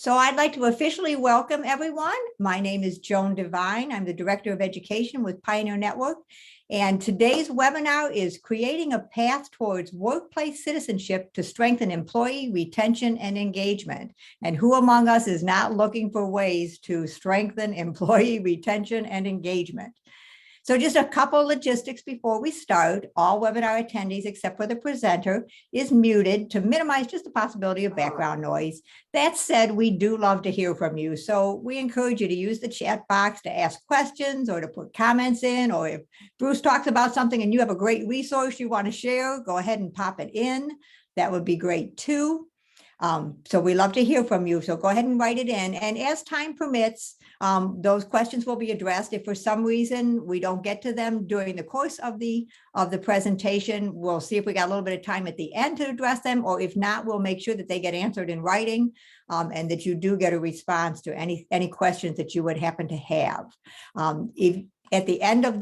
So I'd like to officially welcome everyone. My name is Joan Devine. I'm the Director of Education with Pioneer Network. And today's webinar is Creating a Path Towards Workplace Citizenship to Strengthen Employee Retention and Engagement. And who among us is not looking for ways to strengthen employee retention and engagement? So just a couple logistics before we start. All webinar attendees, except for the presenter, is muted to minimize just the possibility of background noise. That said, we do love to hear from you. So we encourage you to use the chat box to ask questions or to put comments in, or if Bruce talks about something and you have a great resource you want to share, go ahead and pop it in. That would be great too. So we love to hear from you. So go ahead and write it in. And as time permits, those questions will be addressed. If for some reason we don't get to them during the course of the presentation, we'll see if we got a little bit of time at the end to address them, or if not, we'll make sure that they get answered in writing, and that you do get a response to any questions that you would happen to have. At the end of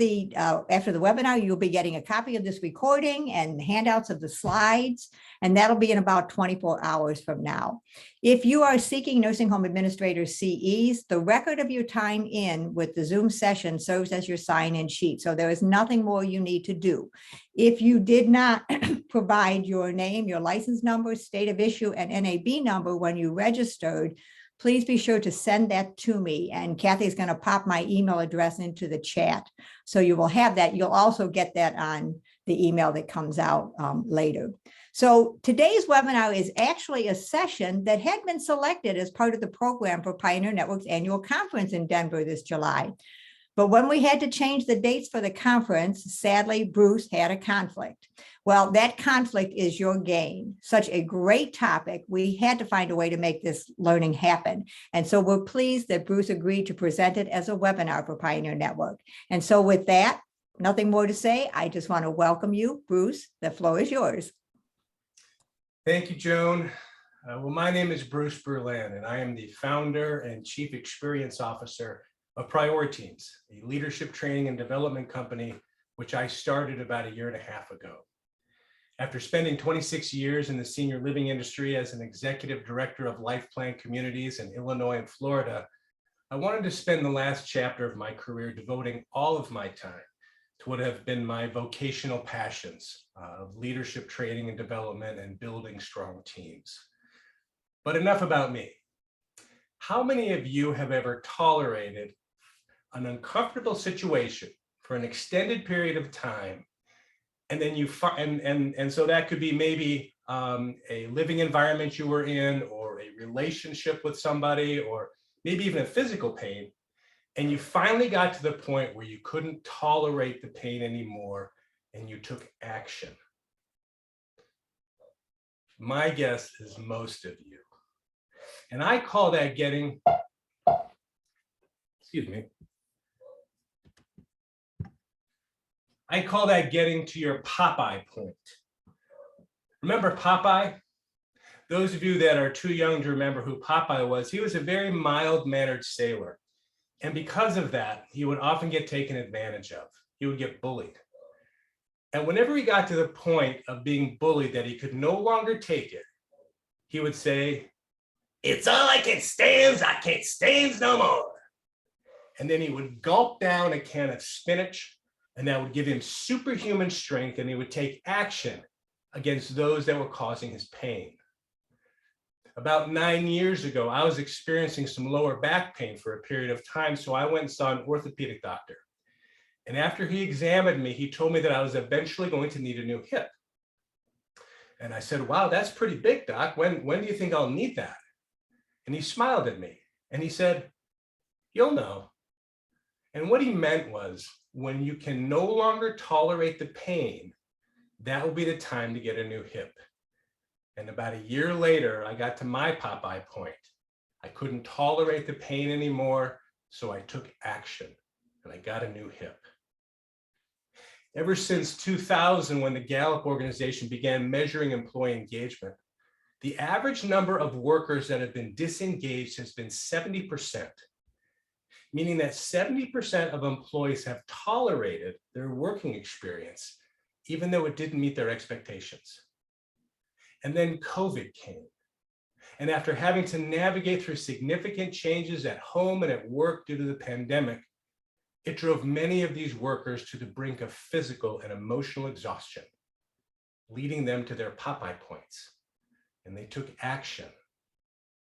after the webinar, you'll be getting a copy of this recording and handouts of the slides, and that'll be in about 24 hours from now. If you are seeking nursing home administrator CEs, the record of your time in with the Zoom session serves as your sign-in sheet. So there is nothing more you need to do. If you did not provide your name, your license number, state of issue, and NAB number when you registered, please be sure to send that to me, and Kathy is going to pop my email address into the chat. So you will have that. You'll also get that on the email that comes out later. So today's webinar is actually a session that had been selected as part of the program for Pioneer Network's annual conference in Denver this July. But when we had to change the dates for the conference, sadly, Bruce had a conflict. Well, that conflict is your gain. Such a great topic. We had to find a way to make this learning happen. And so we're pleased that Bruce agreed to present it as a webinar for Pioneer Network. And so with that, nothing more to say. I just want to welcome you. Bruce, the floor is yours. Thank you, Joan. Well, my name is Bruce Berlin, and I am the founder and chief experience officer of Priority Teams, a leadership training and development company, which I started about 1.5 years ago. After spending 26 years in the senior living industry as an executive director of life plan communities in Illinois and Florida, I wanted to spend the last chapter of my career devoting all of my time to what have been my vocational passions of leadership training and development and building strong teams. But enough about me. How many of you have ever tolerated an uncomfortable situation for an extended period of time, and then and so that could be maybe a living environment you were in, or a relationship with somebody, or maybe even a physical pain, and you finally got to the point where you couldn't tolerate the pain anymore and you took action? My guess is most of you. And I call that getting, excuse me, I call that getting to your Popeye point. Remember Popeye? Those of you that are too young to remember who Popeye was, he was a very mild-mannered sailor. And because of that, he would often get taken advantage of. He would get bullied. And whenever he got to the point of being bullied that he could no longer take it, he would say, "It's all I can stand, I can't stand no more." And then he would gulp down a can of spinach, and that would give him superhuman strength, and he would take action against those that were causing his pain. About 9 years ago, I was experiencing some lower back pain for a period of time, so I went and saw an orthopedic doctor. And after he examined me, he told me that I was eventually going to need a new hip. And I said, "Wow, that's pretty big, doc. When do you think I'll need that?" And he smiled at me and he said, "You'll know." And what he meant was, when you can no longer tolerate the pain, that will be the time to get a new hip. And about 1 year later, I got to my Popeye point. I couldn't tolerate the pain anymore, so I took action and I got a new hip. Ever since 2000, when the Gallup organization began measuring employee engagement, the average number of workers that have been disengaged has been 70%, meaning that 70% of employees have tolerated their working experience, even though it didn't meet their expectations. And then COVID came. And after having to navigate through significant changes at home and at work due to the pandemic, it drove many of these workers to the brink of physical and emotional exhaustion, leading them to their Popeye points. And they took action.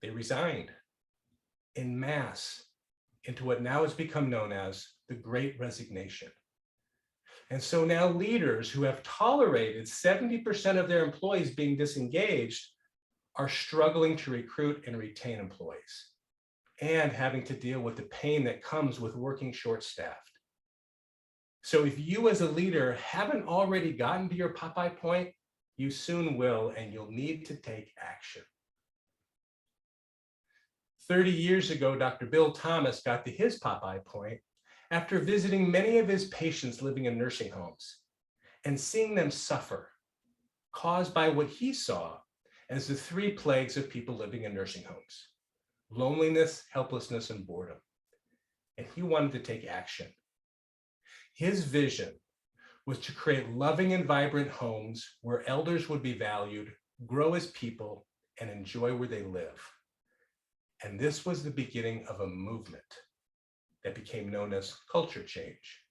They resigned en masse into what now has become known as the Great Resignation. And so now leaders who have tolerated 70% of their employees being disengaged are struggling to recruit and retain employees and having to deal with the pain that comes with working short-staffed. So if you as a leader haven't already gotten to your Popeye point, you soon will, and you'll need to take action. 30 years ago, Dr. Bill Thomas got to his Popeye point after visiting many of his patients living in nursing homes and seeing them suffer, caused by what he saw as the 3 plagues of people living in nursing homes: loneliness, helplessness, and boredom. And he wanted to take action. His vision was to create loving and vibrant homes where elders would be valued, grow as people, and enjoy where they live. And this was the beginning of a movement that became known as culture change.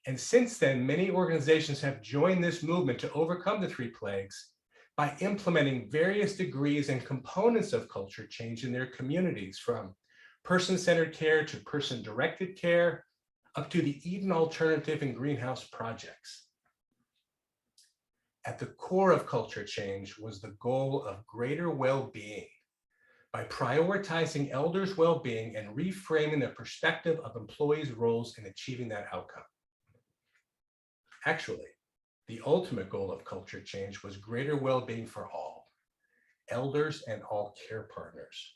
And since then, many organizations have joined this movement to overcome the 3 plagues by implementing various degrees and components of culture change in their communities, from person-centered care to person-directed care, up to the Eden Alternative and greenhouse projects. At the core of culture change was the goal of greater well-being by prioritizing elders' well-being and reframing the perspective of employees' roles in achieving that outcome. Actually, the ultimate goal of culture change was greater well-being for all, elders and all care partners,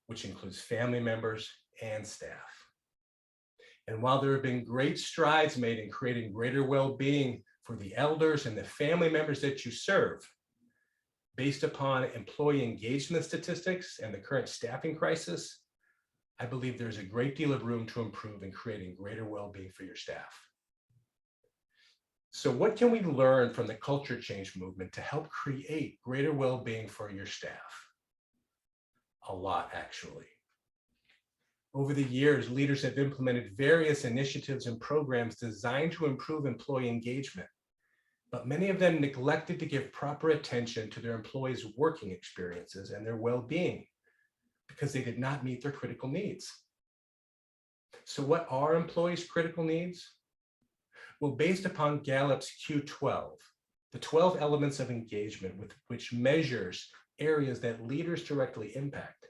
which includes family members and staff. And while there have been great strides made in creating greater well-being for the elders and the family members that you serve, based upon employee engagement statistics and the current staffing crisis, I believe there's a great deal of room to improve in creating greater well-being for your staff. So what can we learn from the culture change movement to help create greater well-being for your staff? A lot, actually. Over the years, leaders have implemented various initiatives and programs designed to improve employee engagement, but many of them neglected to give proper attention to their employees' working experiences and their well-being because they did not meet their critical needs. So what are employees' critical needs? Well, based upon Gallup's Q12, the 12 elements of engagement with which measures areas that leaders directly impact,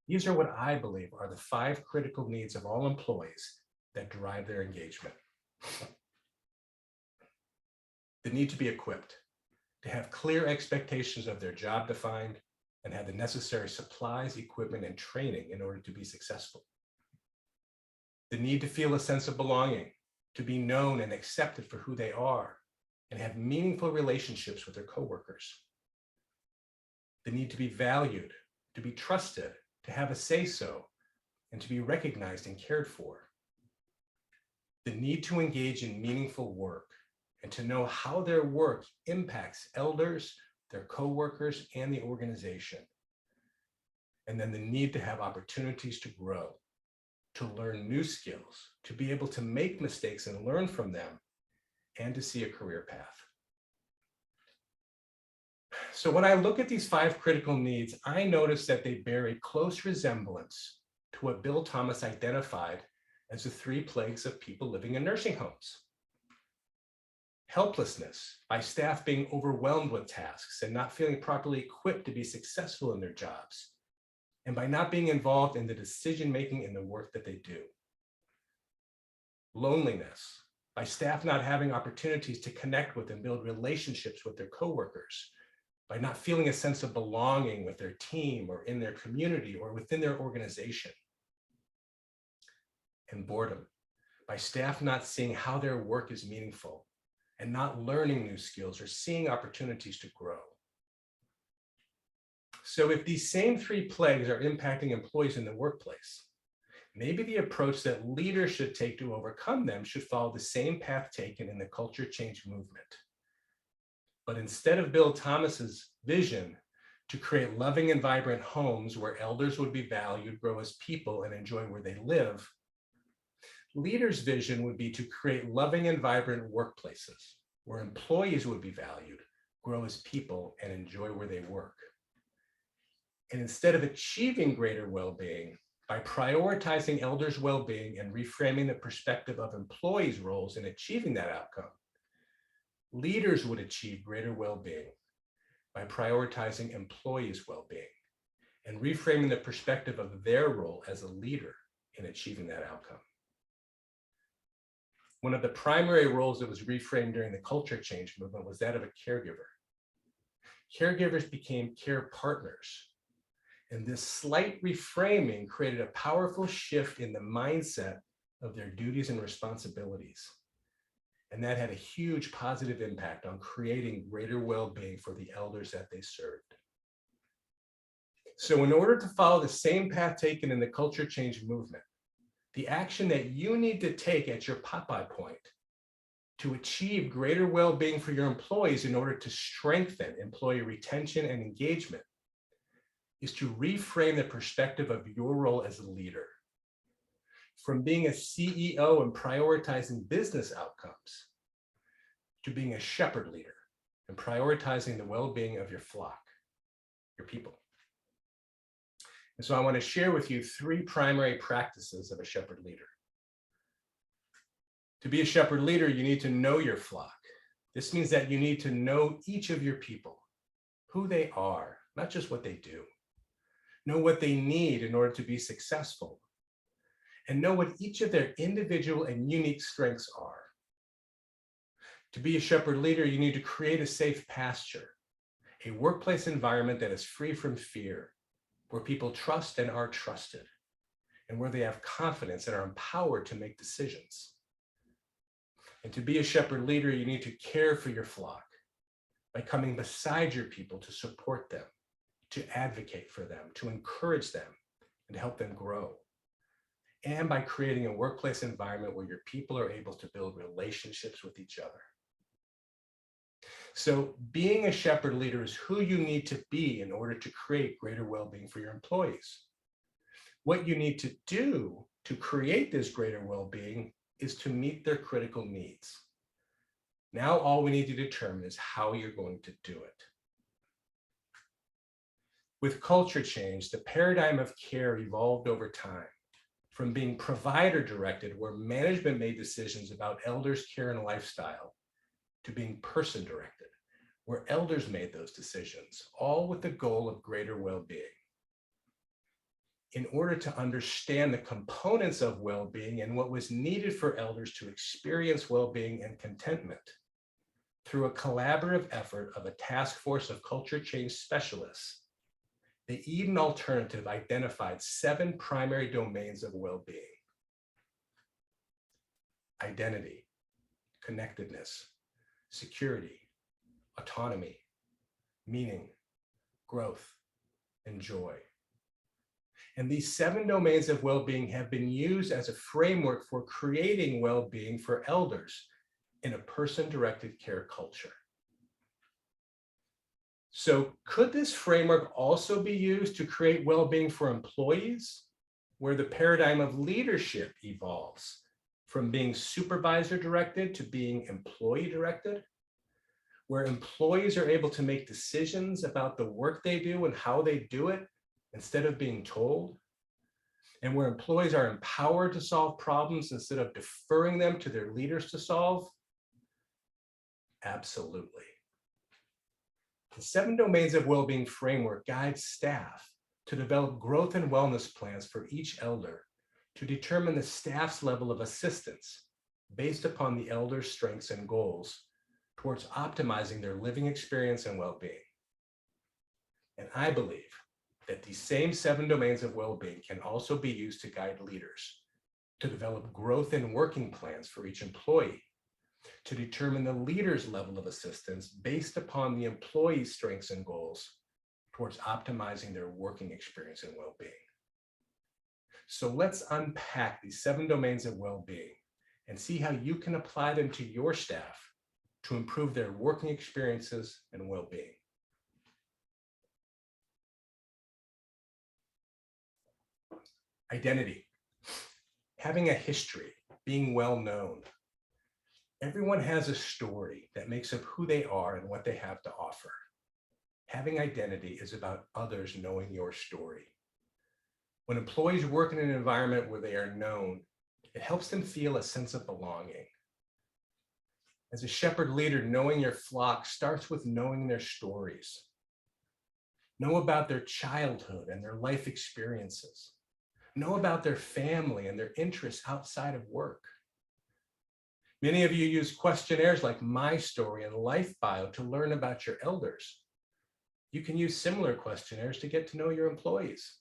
these are what I believe are the 5 critical needs of all employees that drive their engagement. The need to be equipped, to have clear expectations of their job defined, and have the necessary supplies, equipment, and training in order to be successful. The need to feel a sense of belonging, to be known and accepted for who they are, and have meaningful relationships with their coworkers. The need to be valued, to be trusted, to have a say-so, and to be recognized and cared for. The need to engage in meaningful work and to know how their work impacts elders, their coworkers, and the organization. And then the need to have opportunities to grow, to learn new skills, to be able to make mistakes and learn from them, and to see a career path. So when I look at these 5 critical needs, I notice that they bear a close resemblance to what Bill Thomas identified as the 3 plagues of people living in nursing homes. Helplessness, by staff being overwhelmed with tasks and not feeling properly equipped to be successful in their jobs, and by not being involved in the decision-making in the work that they do. Loneliness, by staff not having opportunities to connect with and build relationships with their coworkers, by not feeling a sense of belonging with their team or in their community or within their organization. And boredom, by staff not seeing how their work is meaningful and not learning new skills or seeing opportunities to grow. So if these same 3 plagues are impacting employees in the workplace, maybe the approach that leaders should take to overcome them should follow the same path taken in the culture change movement. But instead of Bill Thomas's vision to create loving and vibrant homes where elders would be valued, grow as people, and enjoy where they live. Leaders' vision would be to create loving and vibrant workplaces where employees would be valued, grow as people, and enjoy where they work. And instead of achieving greater well-being by prioritizing elders' well-being and reframing the perspective of employees' roles in achieving that outcome, leaders would achieve greater well-being by prioritizing employees' well-being and reframing the perspective of their role as a leader in achieving that outcome. One of the primary roles that was reframed during the culture change movement was that of a caregiver. Caregivers became care partners, and this slight reframing created a powerful shift in the mindset of their duties and responsibilities. And that had a huge positive impact on creating greater well-being for the elders that they served. So in order to follow the same path taken in the culture change movement, the action that you need to take at your Popeye point to achieve greater well-being for your employees in order to strengthen employee retention and engagement is to reframe the perspective of your role as a leader. From being a CEO and prioritizing business outcomes to being a shepherd leader and prioritizing the well-being of your flock, your people. And so I want to share with you 3 primary practices of a shepherd leader. To be a shepherd leader, you need to know your flock. This means that you need to know each of your people, who they are, not just what they do. Know what they need in order to be successful, and know what each of their individual and unique strengths are. To be a shepherd leader, you need to create a safe pasture, a workplace environment that is free from fear, where people trust and are trusted, and where they have confidence and are empowered to make decisions. And to be a shepherd leader, you need to care for your flock by coming beside your people to support them, to advocate for them, to encourage them, and to help them grow. And by creating a workplace environment where your people are able to build relationships with each other. So being a shepherd leader is who you need to be in order to create greater well-being for your employees. What you need to do to create this greater well-being is to meet their critical needs. Now all we need to determine is how you're going to do it. With culture change, the paradigm of care evolved over time from being provider-directed, where management made decisions about elders' care and lifestyle, to being person-directed, where elders made those decisions, all with the goal of greater well-being. In order to understand the components of well-being and what was needed for elders to experience well-being and contentment, through a collaborative effort of a task force of culture change specialists, the Eden Alternative identified 7 primary domains of well-being: identity, connectedness, security, autonomy, meaning, growth, and joy. And these 7 domains of well-being have been used as a framework for creating well-being for elders in a person-directed care culture. So could this framework also be used to create well-being for employees, where the paradigm of leadership evolves from being supervisor-directed to being employee-directed, where employees are able to make decisions about the work they do and how they do it instead of being told, and where employees are empowered to solve problems instead of deferring them to their leaders to solve? Absolutely. The 7 domains of well-being framework guides staff to develop growth and wellness plans for each elder to determine the staff's level of assistance based upon the elder's strengths and goals towards optimizing their living experience and well-being. And I believe that these same 7 domains of well-being can also be used to guide leaders to develop growth and working plans for each employee, to determine the leader's level of assistance based upon the employee's strengths and goals towards optimizing their working experience and well-being. So let's unpack these 7 domains of well-being and see how you can apply them to your staff to improve their working experiences and well-being. Identity, having a history, being well known. Everyone has a story that makes up who they are and what they have to offer. Having identity is about others knowing your story. When employees work in an environment where they are known, it helps them feel a sense of belonging. As a shepherd leader, knowing your flock starts with knowing their stories. Know about their childhood and their life experiences. Know about their family and their interests outside of work. Many of you use questionnaires like My Story and Life Bio to learn about your elders. You can use similar questionnaires to get to know your employees.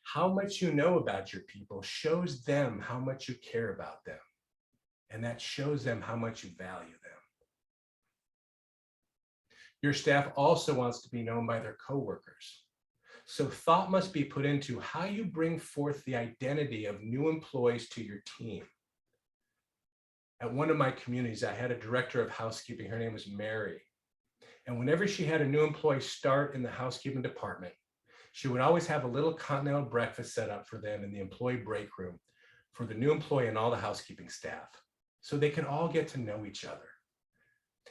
How much you know about your people shows them how much you care about them, and that shows them how much you value them. Your staff also wants to be known by their coworkers. So thought must be put into how you bring forth the identity of new employees to your team. At one of my communities, I had a director of housekeeping. Her name was Mary. And whenever she had a new employee start in the housekeeping department, she would always have a little continental breakfast set up for them in the employee break room for the new employee and all the housekeeping staff, so they could all get to know each other.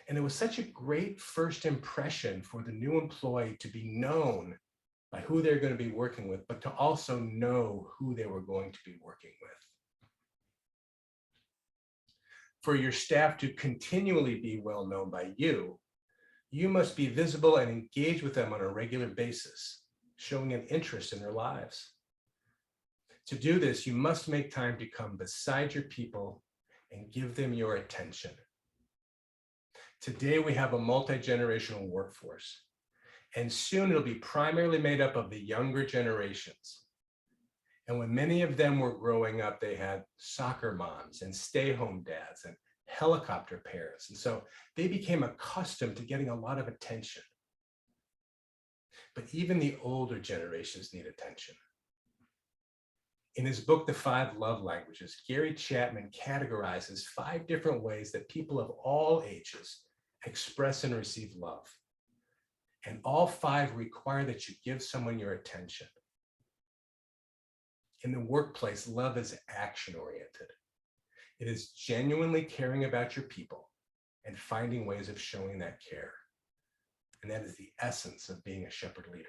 And it was such a great first impression for the new employee to be known by who they're going to be working with, but to also know who they were going to be working with. For your staff to continually be well known by you, you must be visible and engage with them on a regular basis, showing an interest in their lives. To do this, you must make time to come beside your people and give them your attention. Today, we have a multi-generational workforce, and soon it'll be primarily made up of the younger generations. And when many of them were growing up, they had soccer moms and stay-home dads and helicopter parents. And so they became accustomed to getting a lot of attention. But even the older generations need attention. In his book, The 5 Love Languages, Gary Chapman categorizes 5 different ways that people of all ages express and receive love. And all 5 require that you give someone your attention. In the workplace, love is action-oriented. It is genuinely caring about your people and finding ways of showing that care. And that is the essence of being a shepherd leader.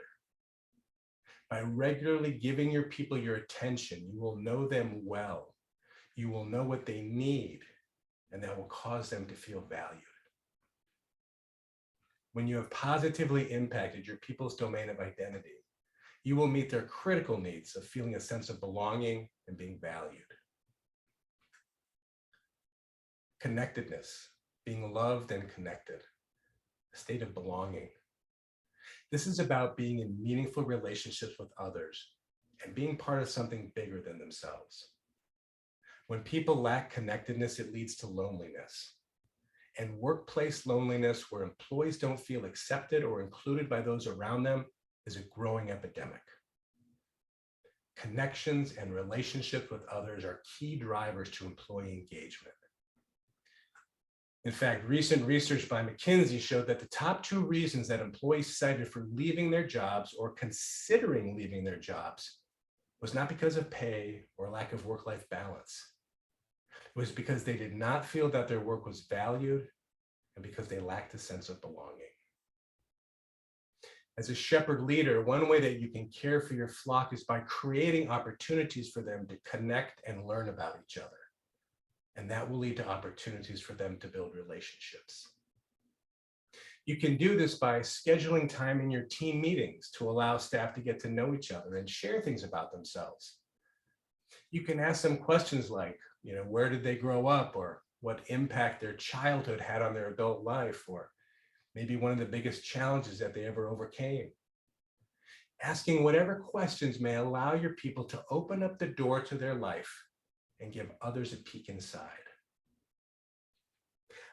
By regularly giving your people your attention, you will know them well. You will know what they need, and that will cause them to feel valued. When you have positively impacted your people's domain of identity, you will meet their critical needs of feeling a sense of belonging and being valued. Connectedness, being loved and connected, a state of belonging. This is about being in meaningful relationships with others and being part of something bigger than themselves. When people lack connectedness, it leads to loneliness. And workplace loneliness, where employees don't feel accepted or included by those around them, is a growing epidemic. Connections and relationships with others are key drivers to employee engagement. In fact, recent research by McKinsey showed that the top 2 reasons that employees cited for leaving their jobs or considering leaving their jobs was not because of pay or lack of work-life balance. It was because they did not feel that their work was valued and because they lacked a sense of belonging. As a shepherd leader, one way that you can care for your flock is by creating opportunities for them to connect and learn about each other. And that will lead to opportunities for them to build relationships. You can do this by scheduling time in your team meetings to allow staff to get to know each other and share things about themselves. You can ask them questions like, where did they grow up, or what impact their childhood had on their adult life, or maybe one of the biggest challenges that they ever overcame. Asking whatever questions may allow your people to open up the door to their life and give others a peek inside.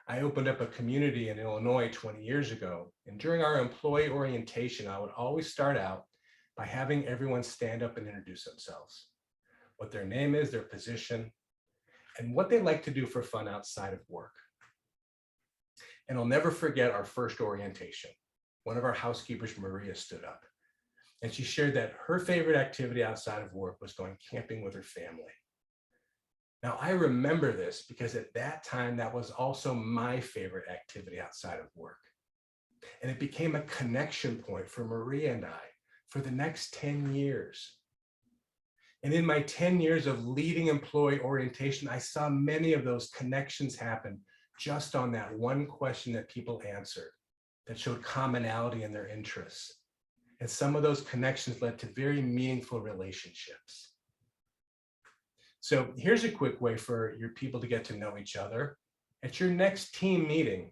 I opened up a community in Illinois 20 years ago, and during our employee orientation, I would always start out by having everyone stand up and introduce themselves, what their name is, their position, and what they like to do for fun outside of work. And I'll never forget our first orientation. One of our housekeepers, Maria, stood up, And she shared that her favorite activity outside of work was going camping with her family. Now, I remember this because at that time, that was also my favorite activity outside of work. And it became a connection point for Maria and I for the next 10 years. And in my 10 years of leading employee orientation, I saw many of those connections happen just on that one question that people answered that showed commonality in their interests. And some of those connections led to very meaningful relationships. So here's a quick way for your people to get to know each other. At your next team meeting,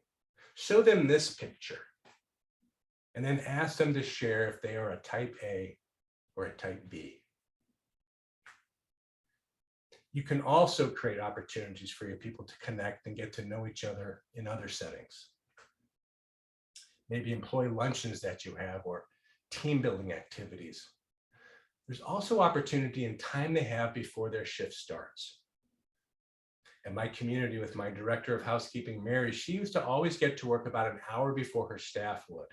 show them this picture and then ask them to share if they are a type A or a type B. You can also create opportunities for your people to connect and get to know each other in other settings. Maybe employee luncheons that you have or team building activities. There's also opportunity and time they have before their shift starts. In my community with my director of housekeeping, Mary, she used to always get to work about an hour before her staff would.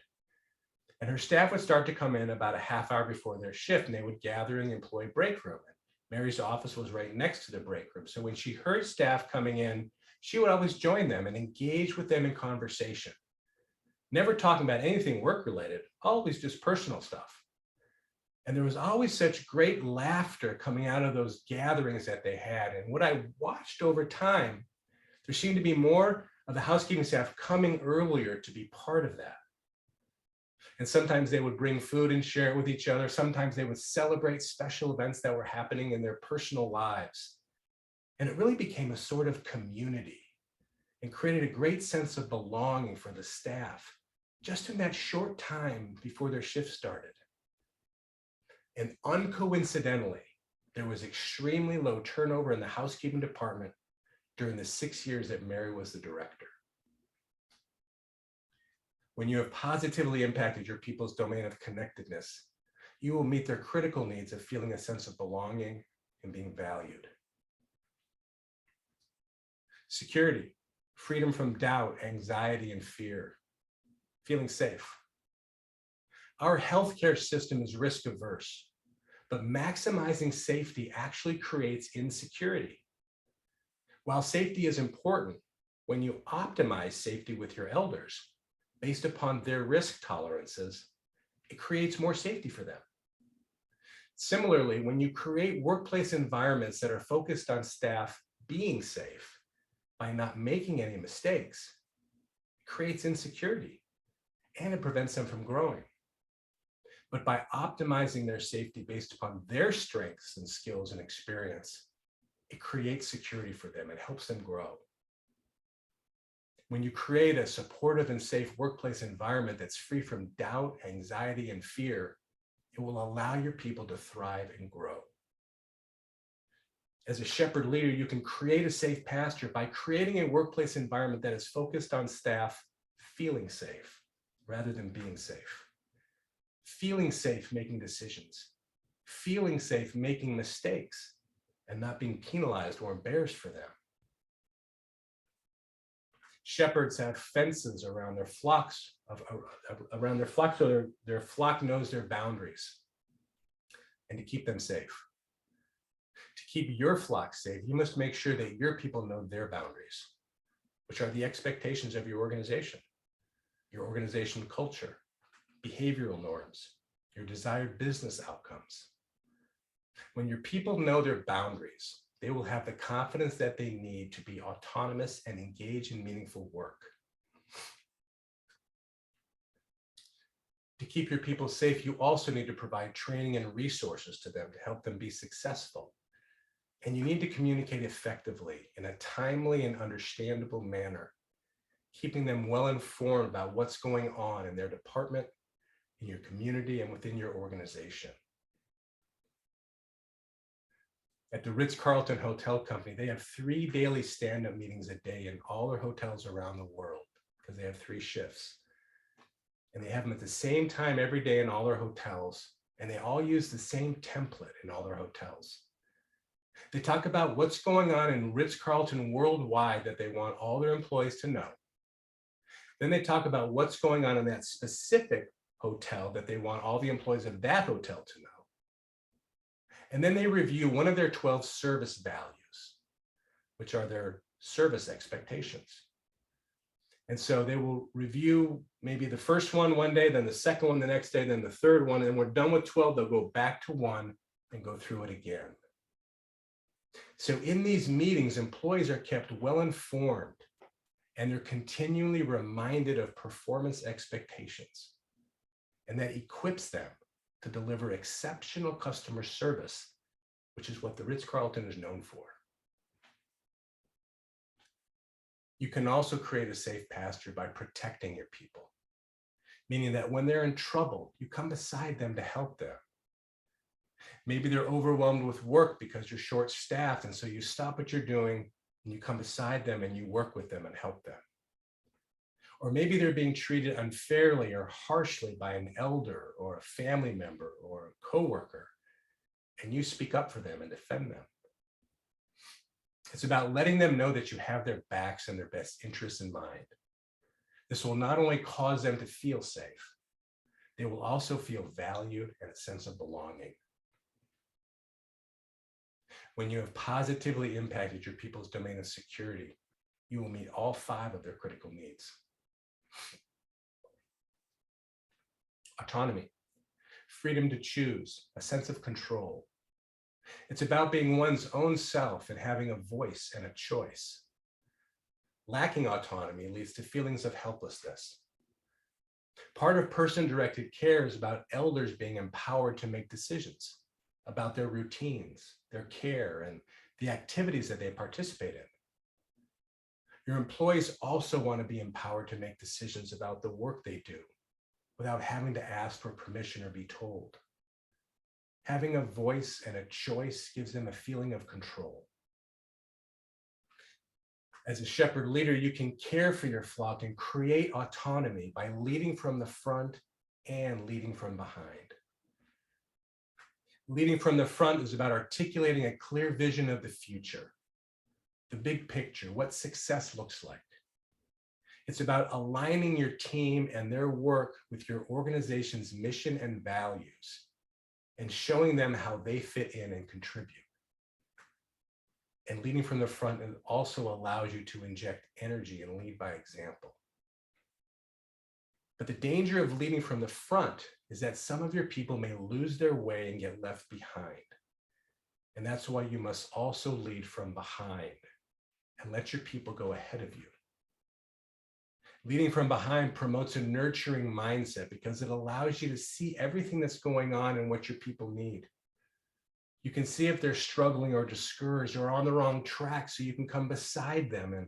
And her staff would start to come in about a half hour before their shift, and they would gather in the employee break room. And Mary's office was right next to the break room. So when she heard staff coming in, she would always join them and engage with them in conversation. Never talking about anything work-related, always just personal stuff. And there was always such great laughter coming out of those gatherings that they had. And what I watched over time, there seemed to be more of the housekeeping staff coming earlier to be part of that. And sometimes they would bring food and share it with each other. Sometimes they would celebrate special events that were happening in their personal lives. And it really became a sort of community and created a great sense of belonging for the staff just in that short time before their shift started. And uncoincidentally, there was extremely low turnover in the housekeeping department during the 6 years that Mary was the director. When you have positively impacted your people's domain of connectedness, you will meet their critical needs of feeling a sense of belonging and being valued. Security, freedom from doubt, anxiety, and fear, feeling safe. Our healthcare system is risk averse, but maximizing safety actually creates insecurity. While safety is important, when you optimize safety with your elders based upon their risk tolerances, it creates more safety for them. Similarly, when you create workplace environments that are focused on staff being safe by not making any mistakes, it creates insecurity and it prevents them from growing. But by optimizing their safety based upon their strengths and skills and experience, it creates security for them. It helps them grow. When you create a supportive and safe workplace environment that's free from doubt, anxiety, and fear, it will allow your people to thrive and grow. As a shepherd leader, you can create a safe pasture by creating a workplace environment that is focused on staff feeling safe rather than being safe. Feeling safe making decisions, feeling safe making mistakes, and not being penalized or embarrassed for them. Shepherds have fences around their flocks, so their flock knows their boundaries, and to keep them safe. To keep your flock safe, you must make sure that your people know their boundaries, which are the expectations of your organization culture, behavioral norms, your desired business outcomes. When your people know their boundaries, they will have the confidence that they need to be autonomous and engage in meaningful work. To keep your people safe, you also need to provide training and resources to them to help them be successful. And you need to communicate effectively in a timely and understandable manner, keeping them well informed about what's going on in their department, in your community, and within your organization. At the Ritz-Carlton Hotel Company, they have 3 daily stand-up meetings a day in all their hotels around the world because they have 3 shifts. And they have them at the same time every day in all their hotels, and they all use the same template in all their hotels. They talk about what's going on in Ritz-Carlton worldwide that they want all their employees to know. Then they talk about what's going on in that specific hotel that they want all the employees of that hotel to know. And then they review one of their 12 service values, which are their service expectations. And so they will review maybe the first one day, then the second one the next day, then the third one, and we're done with 12, they'll go back to 1 and go through it again. So in these meetings, employees are kept well informed and they're continually reminded of performance expectations. And that equips them to deliver exceptional customer service, which is what the Ritz-Carlton is known for. You can also create a safe pasture by protecting your people, meaning that when they're in trouble, you come beside them to help them. Maybe they're overwhelmed with work because you're short-staffed, and so you stop what you're doing and you come beside them and you work with them and help them. Or maybe they're being treated unfairly or harshly by an elder or a family member or a coworker, and you speak up for them and defend them. It's about letting them know that you have their backs and their best interests in mind. This will not only cause them to feel safe, they will also feel valued and a sense of belonging. When you have positively impacted your people's domain of security, you will meet all 5 of their critical needs. Autonomy, freedom to choose, a sense of control. It's about being one's own self and having a voice and a choice. Lacking autonomy leads to feelings of helplessness. Part of person-directed care is about elders being empowered to make decisions about their routines, their care, and the activities that they participate in. Your employees also want to be empowered to make decisions about the work they do without having to ask for permission or be told. Having a voice and a choice gives them a feeling of control. As a shepherd leader, you can care for your flock and create autonomy by leading from the front and leading from behind. Leading from the front is about articulating a clear vision of the future, the big picture, what success looks like. It's about aligning your team and their work with your organization's mission and values and showing them how they fit in and contribute. And leading from the front also allows you to inject energy and lead by example. But the danger of leading from the front is that some of your people may lose their way and get left behind. And that's why you must also lead from behind and let your people go ahead of you. Leading from behind promotes a nurturing mindset because it allows you to see everything that's going on and what your people need. You can see if they're struggling or discouraged or on the wrong track, so you can come beside them and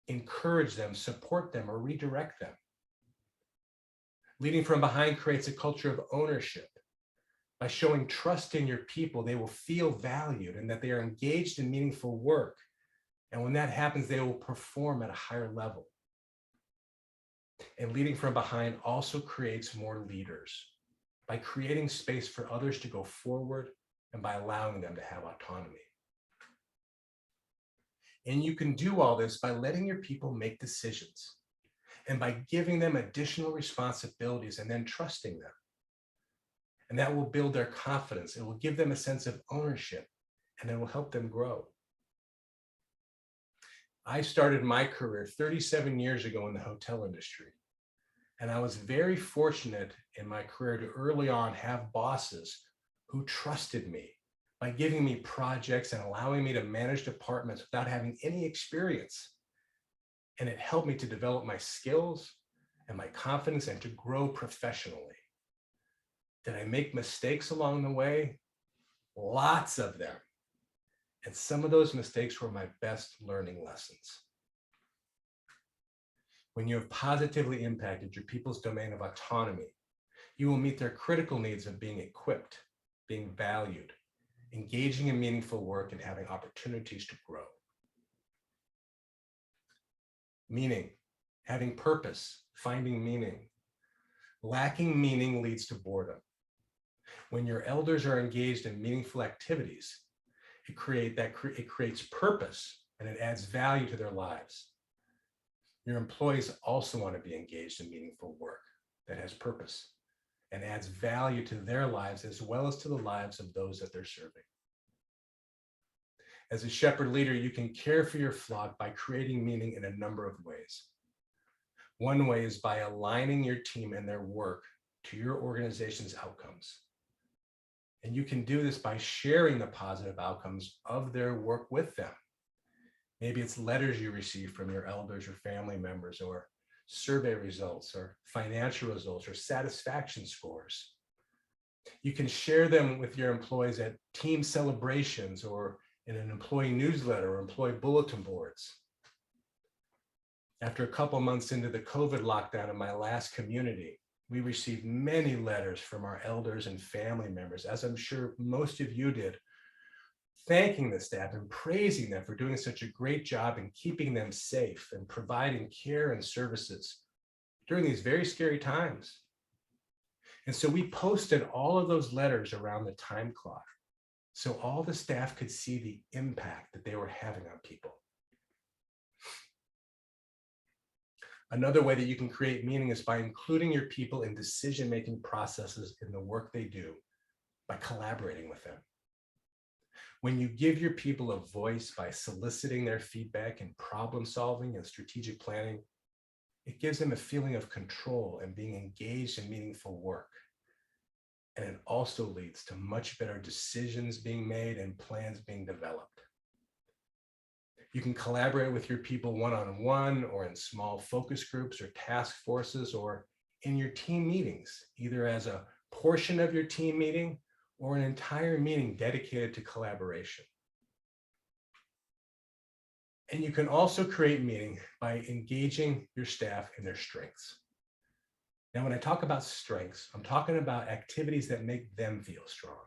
encourage them, support them, or redirect them. Leading from behind creates a culture of ownership. By showing trust in your people, they will feel valued and that they are engaged in meaningful work. And when that happens, they will perform at a higher level. And leading from behind also creates more leaders by creating space for others to go forward and by allowing them to have autonomy. And you can do all this by letting your people make decisions and by giving them additional responsibilities and then trusting them. And that will build their confidence. It will give them a sense of ownership and it will help them grow. I started my career 37 years ago in the hotel industry. And I was very fortunate in my career to early on have bosses who trusted me by giving me projects and allowing me to manage departments without having any experience. And it helped me to develop my skills and my confidence and to grow professionally. Did I make mistakes along the way? Lots of them. And some of those mistakes were my best learning lessons. When you have positively impacted your people's domain of autonomy, you will meet their critical needs of being equipped, being valued, engaging in meaningful work, and having opportunities to grow. Meaning, having purpose, finding meaning. Lacking meaning leads to boredom. When your elders are engaged in meaningful activities, it creates purpose and it adds value to their lives. Your employees also want to be engaged in meaningful work that has purpose. and adds value to their lives as well as to the lives of those that they're serving. As a shepherd leader, you can care for your flock by creating meaning in a number of ways. One way is by aligning your team and their work to your organization's outcomes. And you can do this by sharing the positive outcomes of their work with them. Maybe it's letters you receive from your elders or family members, or survey results, or financial results, or satisfaction scores. You can share them with your employees at team celebrations, or in an employee newsletter or employee bulletin boards. After a couple months into the COVID lockdown in my last community, we received many letters from our elders and family members, as I'm sure most of you did, thanking the staff and praising them for doing such a great job in keeping them safe and providing care and services during these very scary times. And so we posted all of those letters around the time clock, so all the staff could see the impact that they were having on people. Another way that you can create meaning is by including your people in decision-making processes in the work they do, by collaborating with them. When you give your people a voice by soliciting their feedback and problem solving and strategic planning, it gives them a feeling of control and being engaged in meaningful work. And it also leads to much better decisions being made and plans being developed. You can collaborate with your people one-on-one or in small focus groups or task forces or in your team meetings, either as a portion of your team meeting or an entire meeting dedicated to collaboration. And you can also create meaning by engaging your staff in their strengths. Now, when I talk about strengths, I'm talking about activities that make them feel strong,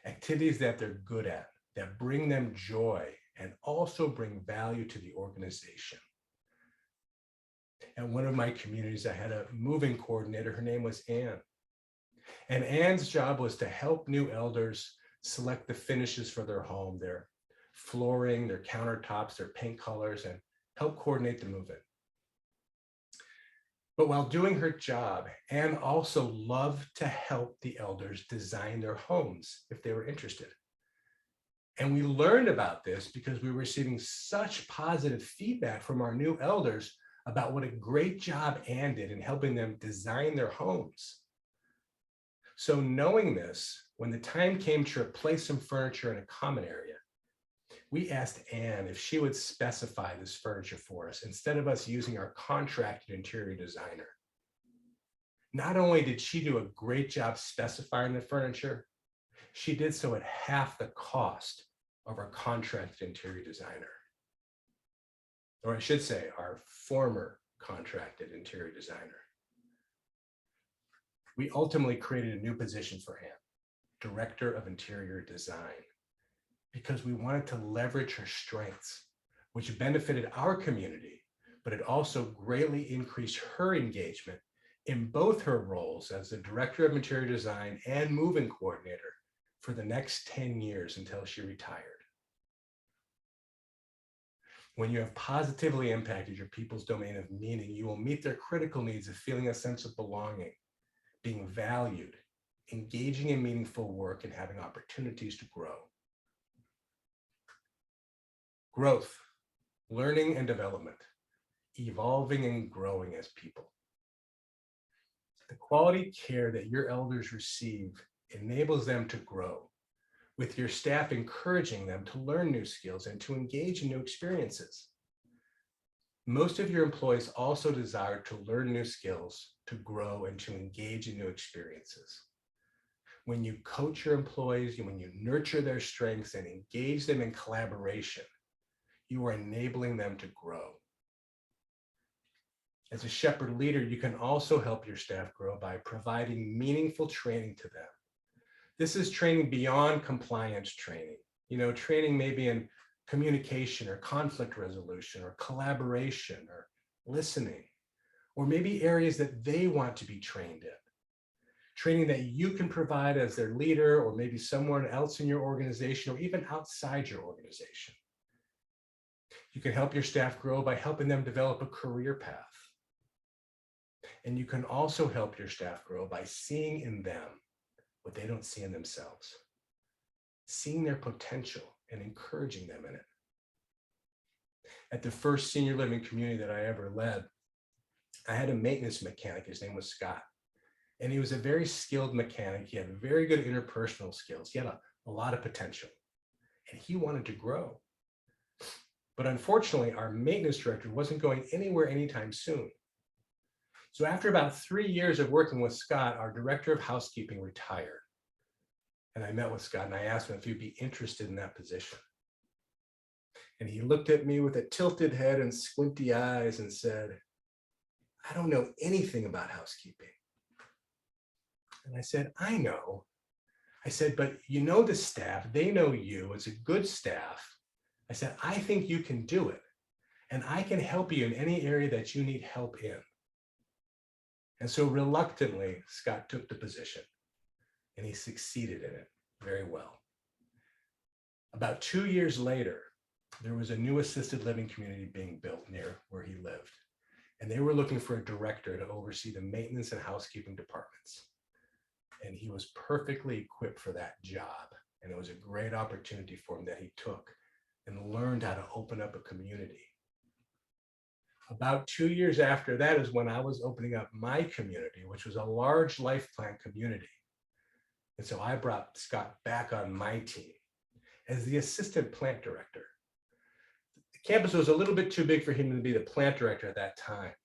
activities that they're good at, that bring them joy and also bring value to the organization. At one of my communities, I had a moving coordinator. Her name was Anne. And Anne's job was to help new elders select the finishes for their home, their flooring, their countertops, their paint colors, and help coordinate the move-in. But while doing her job, Anne also loved to help the elders design their homes if they were interested. And we learned about this because we were receiving such positive feedback from our new elders about what a great job Anne did in helping them design their homes. So knowing this, when the time came to replace some furniture in a common area, we asked Anne if she would specify this furniture for us instead of us using our contracted interior designer. Not only did she do a great job specifying the furniture, she did so at half the cost of our contracted interior designer. Or I should say, our former contracted interior designer. We ultimately created a new position for Anne, Director of Interior Design, because we wanted to leverage her strengths, which benefited our community, but it also greatly increased her engagement in both her roles as the Director of Interior Design and Move-In Coordinator for the next 10 years until she retired. When you have positively impacted your people's domain of meaning, you will meet their critical needs of feeling a sense of belonging, being valued, engaging in meaningful work, and having opportunities to grow. Growth, learning and development, evolving and growing as people. The quality care that your elders receive enables them to grow, with your staff encouraging them to learn new skills and to engage in new experiences. Most of your employees also desire to learn new skills, to grow, and to engage in new experiences. When you coach your employees, when you nurture their strengths and engage them in collaboration, you are enabling them to grow. As a shepherd leader, you can also help your staff grow by providing meaningful training to them. This is training beyond compliance training. Training maybe in communication or conflict resolution or collaboration or listening, or maybe areas that they want to be trained in. Training that you can provide as their leader, or maybe someone else in your organization, or even outside your organization. You can help your staff grow by helping them develop a career path. And you can also help your staff grow by seeing in them what they don't see in themselves, seeing their potential and encouraging them in it. At the first senior living community that I ever led, I had a maintenance mechanic. His name was Scott. And he was a very skilled mechanic. He had very good interpersonal skills. He had a lot of potential. And he wanted to grow. But unfortunately, our maintenance director wasn't going anywhere anytime soon. So after about 3 years of working with Scott, our director of housekeeping retired. And I met with Scott and I asked him if he'd be interested in that position. And he looked at me with a tilted head and squinty eyes and said, "I don't know anything about housekeeping." And I said, "I know." I said, "But you know the staff, they know you, it's a good staff." I said, "I think you can do it. And I can help you in any area that you need help in." And so reluctantly, Scott took the position and he succeeded in it very well. About 2 years later, there was a new assisted living community being built near where he lived. And they were looking for a director to oversee the maintenance and housekeeping departments. And he was perfectly equipped for that job. And it was a great opportunity for him that he took and learned how to open up a community. About 2 years after that is when I was opening up my community, which was a large life plan community. And so I brought Scott back on my team as the assistant plant director. The campus was a little bit too big for him to be the plant director at that time.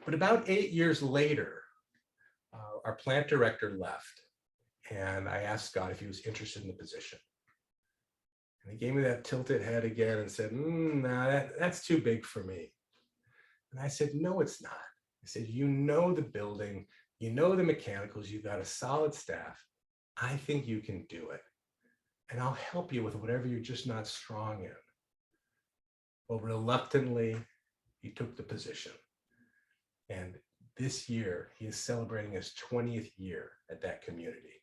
But about 8 years later, our plant director left. And I asked Scott if he was interested in the position. And he gave me that tilted head again and said, "Nah, that's too big for me." And I said, "No, it's not." I said, "You know the building, you know the mechanicals, you've got a solid staff. I think you can do it. And I'll help you with whatever you're just not strong in." Well, reluctantly, he took the position. And this year, he is celebrating his 20th year at that community,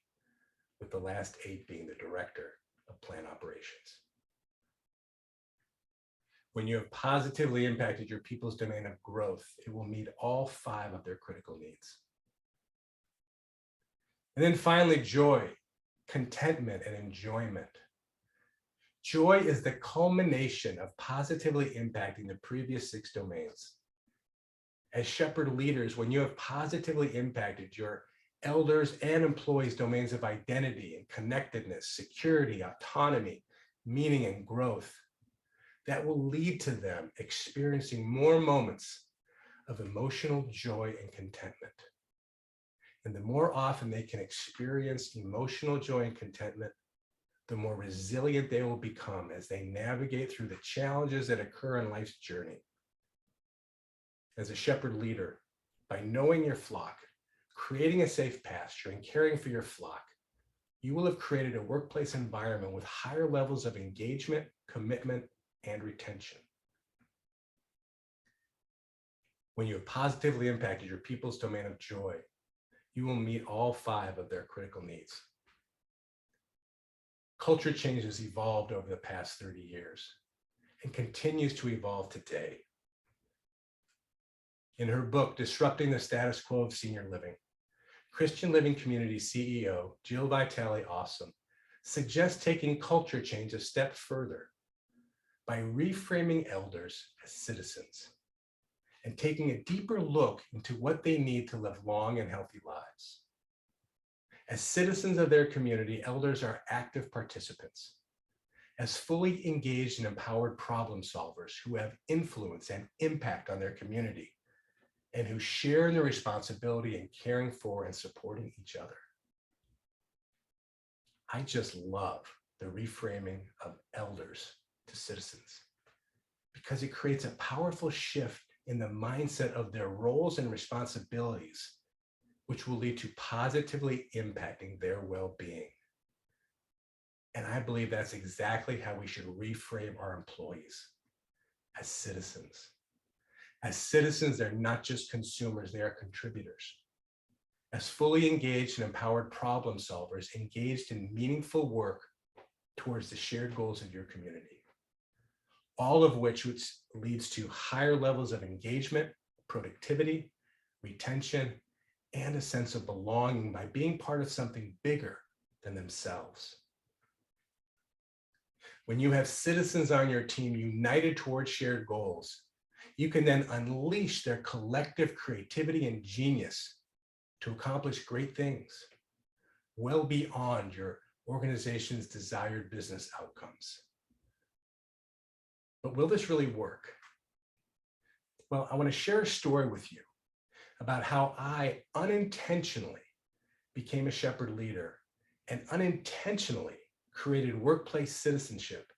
with the last 8 being the director of plant operations. When you have positively impacted your people's domain of growth, it will meet all 5 of their critical needs. And then finally, joy, contentment, and enjoyment. Joy is the culmination of positively impacting the previous 6 domains. As shepherd leaders, when you have positively impacted your elders and employees' domains of identity and connectedness, security, autonomy, meaning, and growth, that will lead to them experiencing more moments of emotional joy and contentment. And the more often they can experience emotional joy and contentment, the more resilient they will become as they navigate through the challenges that occur in life's journey. As a shepherd leader, by knowing your flock, creating a safe pasture, and caring for your flock, you will have created a workplace environment with higher levels of engagement, commitment, and retention. When you have positively impacted your people's domain of joy, you will meet all 5 of their critical needs. Culture change has evolved over the past 30 years and continues to evolve today. In her book, Disrupting the Status Quo of Senior Living, Christian Living Community CEO Jill Vitale-Awesome suggests taking culture change a step further by reframing elders as citizens and taking a deeper look into what they need to live long and healthy lives. As citizens of their community, elders are active participants, as fully engaged and empowered problem solvers who have influence and impact on their community, and who share in the responsibility in caring for and supporting each other. I just love the reframing of elders to citizens because it creates a powerful shift in the mindset of their roles and responsibilities, which will lead to positively impacting their well-being. And I believe that's exactly how we should reframe our employees as citizens. As citizens, they're not just consumers, they are contributors. As fully engaged and empowered problem solvers, engaged in meaningful work towards the shared goals of your community. All of which leads to higher levels of engagement, productivity, retention, and a sense of belonging by being part of something bigger than themselves. When you have citizens on your team united towards shared goals, you can then unleash their collective creativity and genius to accomplish great things, well beyond your organization's desired business outcomes. But will this really work? Well, I want to share a story with you about how I unintentionally became a shepherd leader and unintentionally created workplace citizenship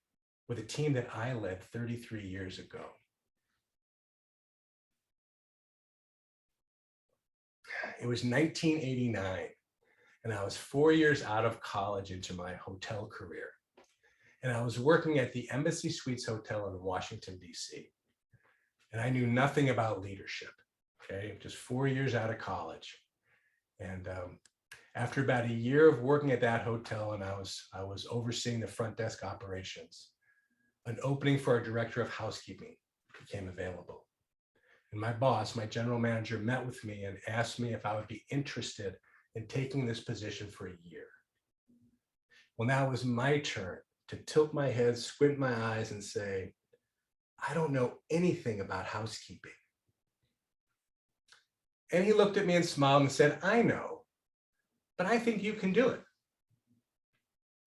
with a team that I led 33 years ago. It was 1989, and I was 4 years out of college into my hotel career. And I was working at the Embassy Suites Hotel in Washington, D.C. And I knew nothing about leadership, okay? Just 4 years out of college. And after about a year of working at that hotel, and I was overseeing the front desk operations, an opening for a director of housekeeping became available. And my boss, my general manager, met with me and asked me if I would be interested in taking this position for a year. Well, now it was my turn to tilt my head, squint my eyes, and say, I don't know anything about housekeeping. And he looked at me and smiled and said, I know, but I think you can do it.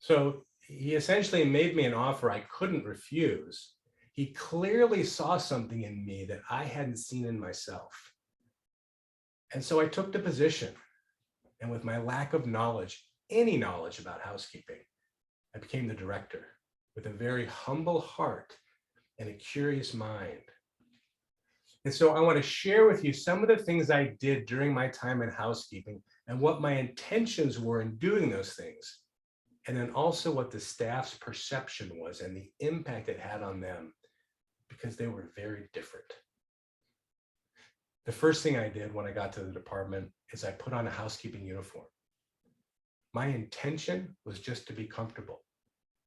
So he essentially made me an offer I couldn't refuse. He clearly saw something in me that I hadn't seen in myself. And so I took the position. And with my lack of knowledge, any knowledge about housekeeping, I became the director with a very humble heart and a curious mind. And so I want to share with you some of the things I did during my time in housekeeping and what my intentions were in doing those things. And then also what the staff's perception was and the impact it had on them, because they were very different. The first thing I did when I got to the department is I put on a housekeeping uniform. My intention was just to be comfortable.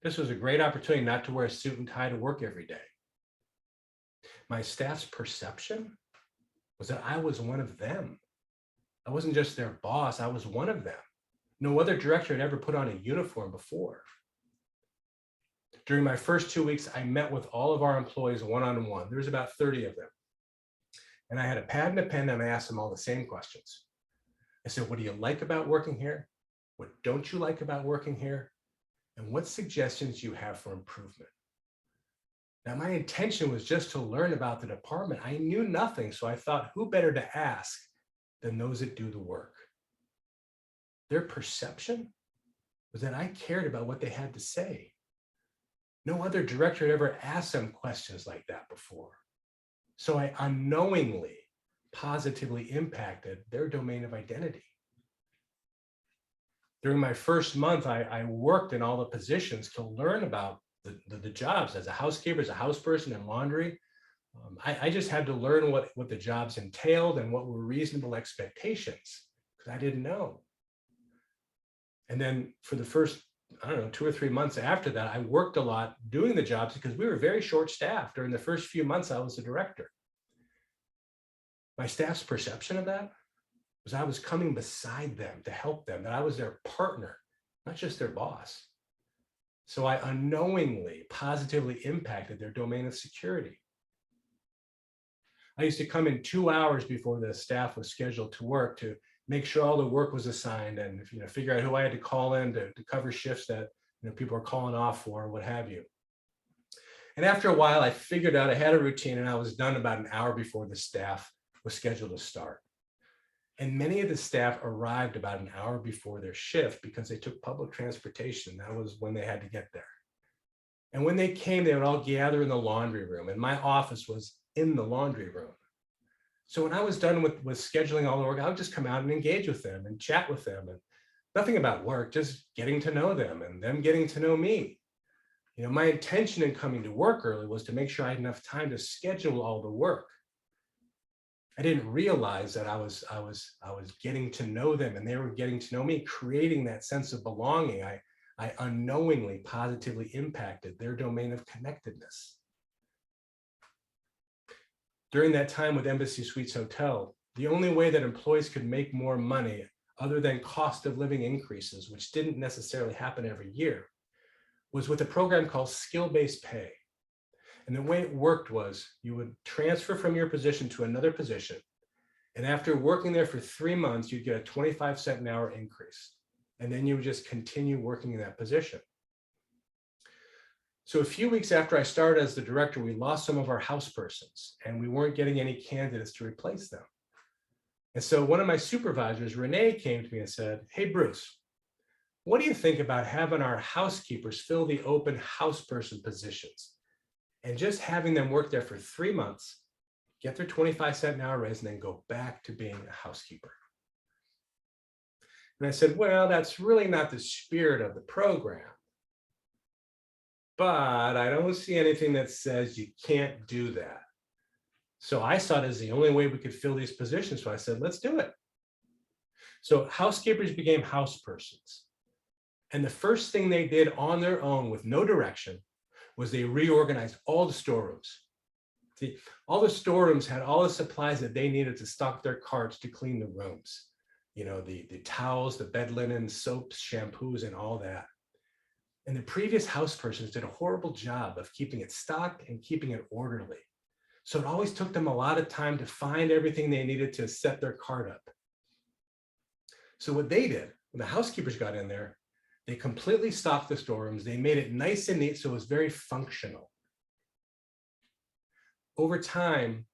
This was a great opportunity not to wear a suit and tie to work every day. My staff's perception was that I was one of them. I wasn't just their boss, I was one of them. No other director had ever put on a uniform before. During my first 2 weeks, I met with all of our employees one-on-one. There was about 30 of them. And I had a pad and a pen, and I asked them all the same questions. I said, what do you like about working here? What don't you like about working here? And what suggestions do you have for improvement? Now, my intention was just to learn about the department. I knew nothing, so I thought, who better to ask than those that do the work? Their perception was that I cared about what they had to say. No other director had ever asked them questions like that before. So I unknowingly, positively impacted their domain of identity. During my first month, I worked in all the positions to learn about the jobs as a housekeeper, as a houseperson, and laundry. I just had to learn what the jobs entailed and what were reasonable expectations, because I didn't know. And then for the first, 2 or 3 months after that, I worked a lot doing the jobs because we were very short-staffed. During the first few months, I was the director. My staff's perception of that was I was coming beside them to help them, that I was their partner, not just their boss. So I unknowingly positively impacted their domain of security. I used to come in 2 hours before the staff was scheduled to work to make sure all the work was assigned and figure out who I had to call in to cover shifts that people are calling off for, or what have you. And after a while, I figured out I had a routine, and I was done about an hour before the staff was scheduled to start. And many of the staff arrived about an hour before their shift because they took public transportation. That was when they had to get there. And when they came, they would all gather in the laundry room, and my office was in the laundry room. So when I was done with scheduling all the work, I would just come out and engage with them and chat with them, and nothing about work, just getting to know them and them getting to know me. My intention in coming to work early was to make sure I had enough time to schedule all the work. I didn't realize that I was getting to know them and they were getting to know me, creating that sense of belonging. I unknowingly positively impacted their domain of connectedness. During that time with Embassy Suites Hotel, the only way that employees could make more money other than cost of living increases, which didn't necessarily happen every year, was with a program called skill-based pay. And the way it worked was you would transfer from your position to another position. And after working there for 3 months, you'd get a 25-cent an hour increase. And then you would just continue working in that position. So a few weeks after I started as the director, we lost some of our house persons and we weren't getting any candidates to replace them. And so one of my supervisors, Renee, came to me and said, "Hey, Bruce, what do you think about having our housekeepers fill the open house person positions and just having them work there for 3 months, get their 25-cent an hour raise, and then go back to being a housekeeper?" And I said, "Well, that's really not the spirit of the program. But I don't see anything that says you can't do that." So I saw it as the only way we could fill these positions. So I said, let's do it. So housekeepers became house persons. And the first thing they did on their own with no direction was they reorganized all the storerooms. See, all the storerooms had all the supplies that they needed to stock their carts to clean the rooms. You know, the towels, the bed linen, soaps, shampoos, and all that. And the previous house persons did a horrible job of keeping it stocked and keeping it orderly. So it always took them a lot of time to find everything they needed to set their cart up. So what they did, when the housekeepers got in there, they completely stocked the storerooms. They made it nice and neat, so it was very functional. Over time,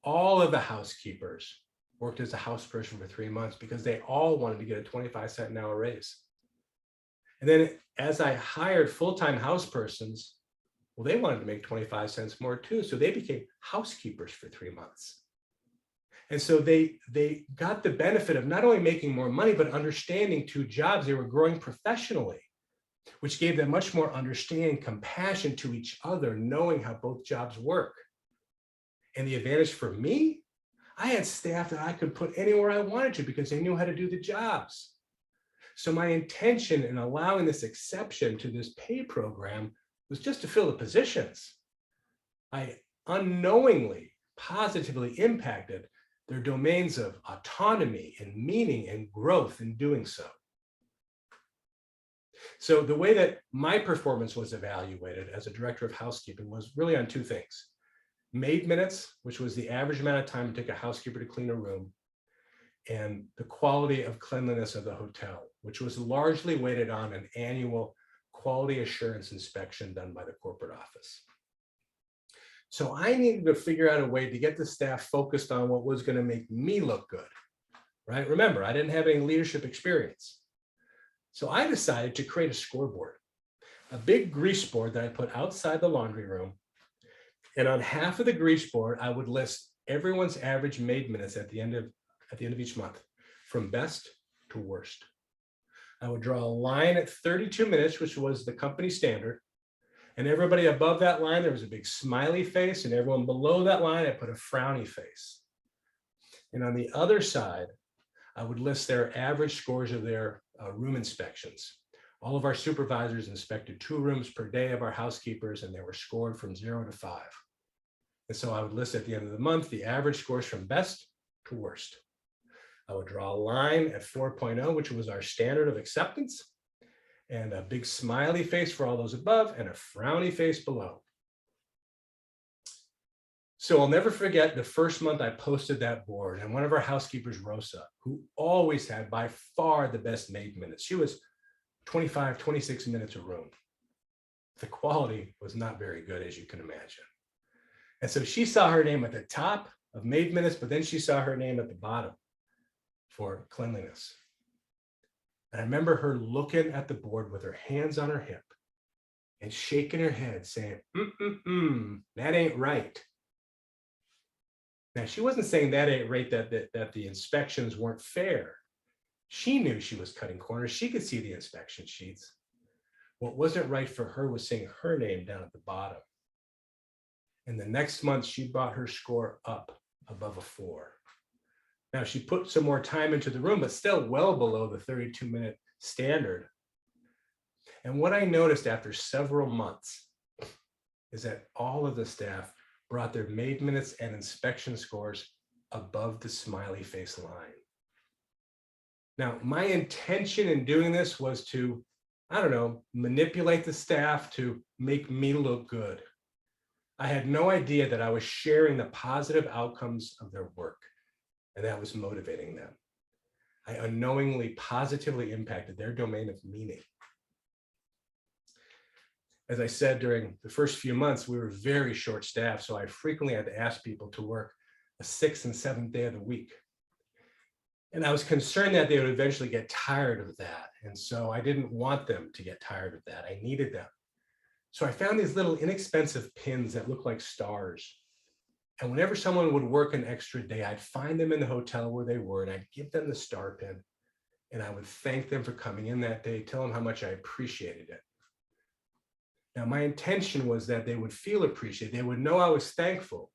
all of the housekeepers worked as a house person for 3 months because they all wanted to get a 25-cent an hour raise. And then as I hired full-time house persons, well, they wanted to make 25 cents more too. So they became housekeepers for 3 months. And so they got the benefit of not only making more money, but understanding 2 jobs. They were growing professionally, which gave them much more understanding, compassion to each other, knowing how both jobs work. And the advantage for me, I had staff that I could put anywhere I wanted to because they knew how to do the jobs. So my intention in allowing this exception to this pay program was just to fill the positions. I unknowingly, positively impacted their domains of autonomy and meaning and growth in doing so. So the way that my performance was evaluated as a director of housekeeping was really on 2 things. Maid minutes, which was the average amount of time it took a housekeeper to clean a room, and the quality of cleanliness of the hotel, which was largely weighted on an annual quality assurance inspection done by the corporate office. So I needed to figure out a way to get the staff focused on what was going to make me look good, right? Remember, I didn't have any leadership experience. So I decided to create a scoreboard, a big grease board that I put outside the laundry room. And on half of the grease board, I would list everyone's average maid minutes at the end of each month, from best to worst. I would draw a line at 32 minutes, which was the company standard. And everybody above that line, there was a big smiley face, and everyone below that line, I put a frowny face. And on the other side, I would list their average scores of their room inspections. All of our supervisors inspected 2 rooms per day of our housekeepers, and they were scored from 0 to 5. And so I would list at the end of the month the average scores from best to worst. I would draw a line at 4.0, which was our standard of acceptance, and a big smiley face for all those above and a frowny face below. So I'll never forget the first month I posted that board, and one of our housekeepers, Rosa, who always had by far the best maid minutes. She was 25, 26 minutes a room. The quality was not very good, as you can imagine. And so she saw her name at the top of maid minutes, but then she saw her name at the bottom for cleanliness. And I remember her looking at the board with her hands on her hip and shaking her head saying, that ain't right. Now, she wasn't saying that ain't right, that the inspections weren't fair. She knew she was cutting corners. She could see the inspection sheets. What wasn't right for her was seeing her name down at the bottom. And the next month, she brought her score up above a 4. Now, she put some more time into the room, but still well below the 32-minute standard. And what I noticed after several months is that all of the staff brought their maid minutes and inspection scores above the smiley face line. Now, my intention in doing this was to, I don't know, manipulate the staff to make me look good. I had no idea that I was sharing the positive outcomes of their work, and that was motivating them. I unknowingly positively impacted their domain of meaning. As I said, during the first few months, we were very short-staffed, so I frequently had to ask people to work a 6th and 7th day of the week. And I was concerned that they would eventually get tired of that. And so I didn't want them to get tired of that. I needed them. So I found these little inexpensive pins that look like stars. And whenever someone would work an extra day, I'd find them in the hotel where they were, and I'd give them the star pin. And I would thank them for coming in that day, tell them how much I appreciated it. Now, my intention was that they would feel appreciated. They would know I was thankful,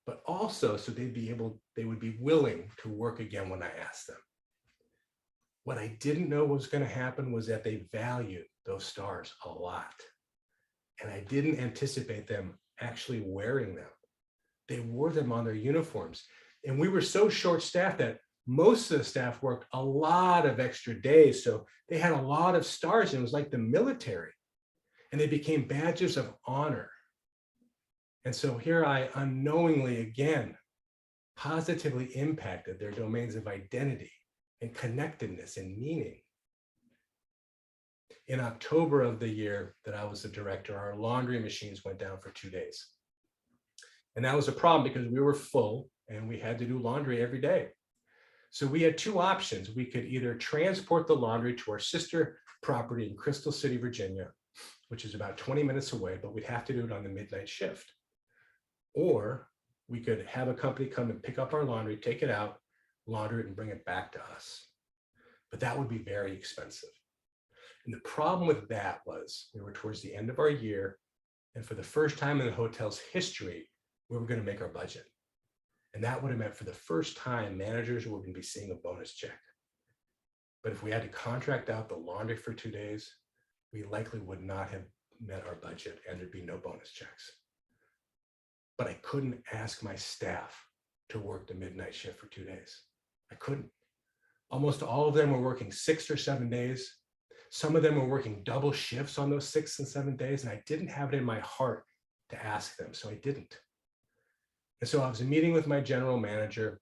but also so they would be willing to work again when I asked them. What I didn't know was going to happen was that they valued those stars a lot. And I didn't anticipate them actually wearing them. They wore them on their uniforms. And we were so short-staffed that most of the staff worked a lot of extra days. So they had a lot of stars, and it was like the military. And they became badges of honor. And so here I unknowingly, again, positively impacted their domains of identity and connectedness and meaning. In October of the year that I was the director, our laundry machines went down for 2 days. And that was a problem because we were full and we had to do laundry every day. So we had two options. We could either transport the laundry to our sister property in Crystal City, Virginia, which is about 20 minutes away, but we'd have to do it on the midnight shift. Or we could have a company come and pick up our laundry, take it out, launder it, and bring it back to us. But that would be very expensive. And the problem with that was we were towards the end of our year, and for the first time in the hotel's history, we were going to make our budget. And that would have meant for the first time, managers were going to be seeing a bonus check. But if we had to contract out the laundry for 2 days, we likely would not have met our budget and there'd be no bonus checks. But I couldn't ask my staff to work the midnight shift for 2 days. I couldn't. Almost all of them were working 6 or 7 days. Some of them were working double shifts on those 6 and 7 days, and I didn't have it in my heart to ask them, so I didn't. And so I was meeting with my general manager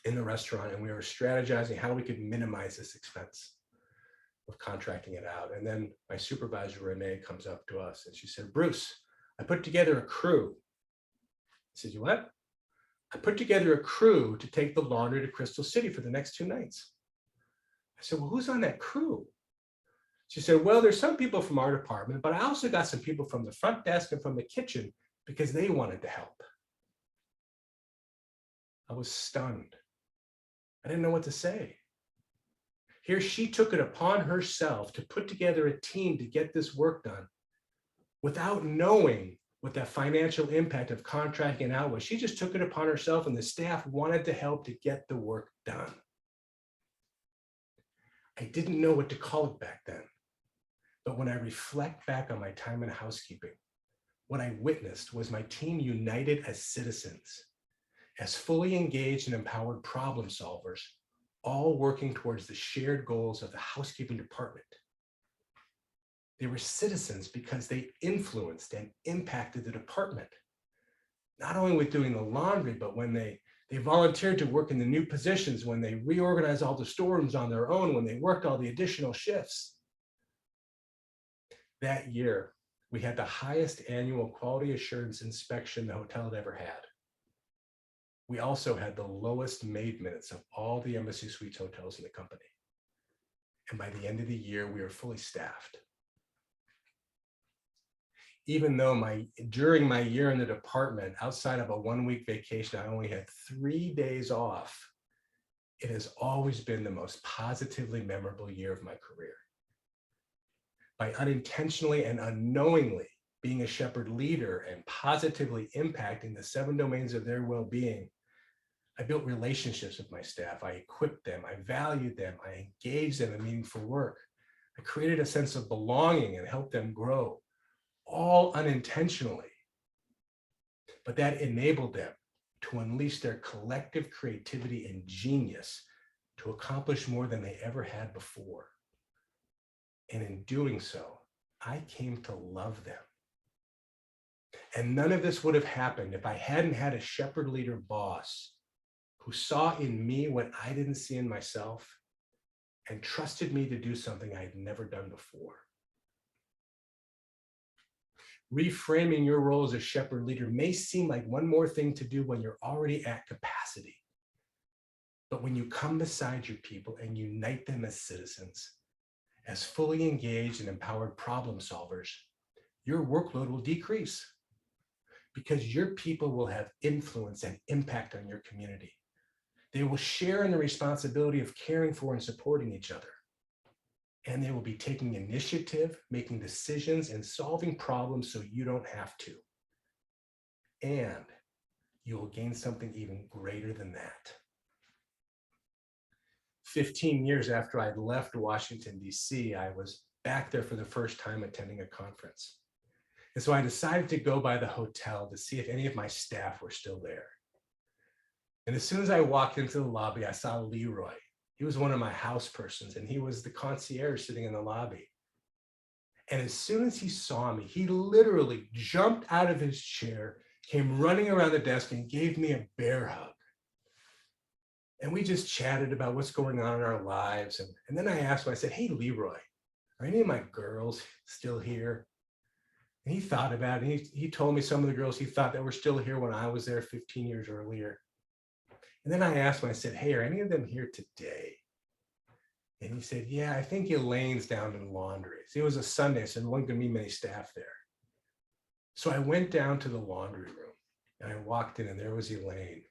in the restaurant, and we were strategizing how we could minimize this expense of contracting it out. And then my supervisor, Renee, comes up to us and she said, "Bruce, I put together a crew." I said, "You what?" "I put together a crew to take the laundry to Crystal City for the next 2 nights." I said, "Well, who's on that crew?" She said, "Well, there's some people from our department, but I also got some people from the front desk and from the kitchen because they wanted to help." I was stunned. I didn't know what to say. Here she took it upon herself to put together a team to get this work done without knowing what that financial impact of contracting out was. She just took it upon herself, and the staff wanted to help to get the work done. I didn't know what to call it back then. But when I reflect back on my time in housekeeping, what I witnessed was my team united as citizens, as fully engaged and empowered problem solvers, all working towards the shared goals of the housekeeping department. They were citizens because they influenced and impacted the department, not only with doing the laundry, but when they volunteered to work in the new positions, when they reorganized all the storerooms on their own, when they worked all the additional shifts. That year, we had the highest annual quality assurance inspection the hotel had ever had. We also had the lowest maid minutes of all the Embassy Suites hotels in the company. And by the end of the year, we were fully staffed. Even though during my year in the department, outside of a 1-week vacation, I only had 3 days off, it has always been the most positively memorable year of my career. By unintentionally and unknowingly being a shepherd leader and positively impacting the 7 domains of their well-being, I built relationships with my staff. I equipped them. I valued them. I engaged them in meaningful work. I created a sense of belonging and helped them grow, all unintentionally. But that enabled them to unleash their collective creativity and genius to accomplish more than they ever had before. And in doing so, I came to love them. And none of this would have happened if I hadn't had a shepherd leader boss who saw in me what I didn't see in myself and trusted me to do something I had never done before. Reframing your role as a shepherd leader may seem like one more thing to do when you're already at capacity. But when you come beside your people and unite them as citizens, as fully engaged and empowered problem solvers, your workload will decrease because your people will have influence and impact on your community. They will share in the responsibility of caring for and supporting each other. And they will be taking initiative, making decisions, and solving problems so you don't have to. And you will gain something even greater than that. 15 years after I'd left Washington, D.C., I was back there for the first time attending a conference. And so I decided to go by the hotel to see if any of my staff were still there. And as soon as I walked into the lobby, I saw Leroy. He was one of my house persons, and he was the concierge sitting in the lobby. And as soon as he saw me, he literally jumped out of his chair, came running around the desk, and gave me a bear hug. And we just chatted about what's going on in our lives. And then I asked him, I said, "Hey, Leroy, are any of my girls still here?" And he thought about it. He told me some of the girls he thought that were still here when I was there 15 years earlier. And then I asked him, I said, "Hey, are any of them here today?" And he said, "Yeah, I think Elaine's down in laundry." It was a Sunday, so there wasn't going to be many staff there. So I went down to the laundry room and I walked in, and there was Elaine.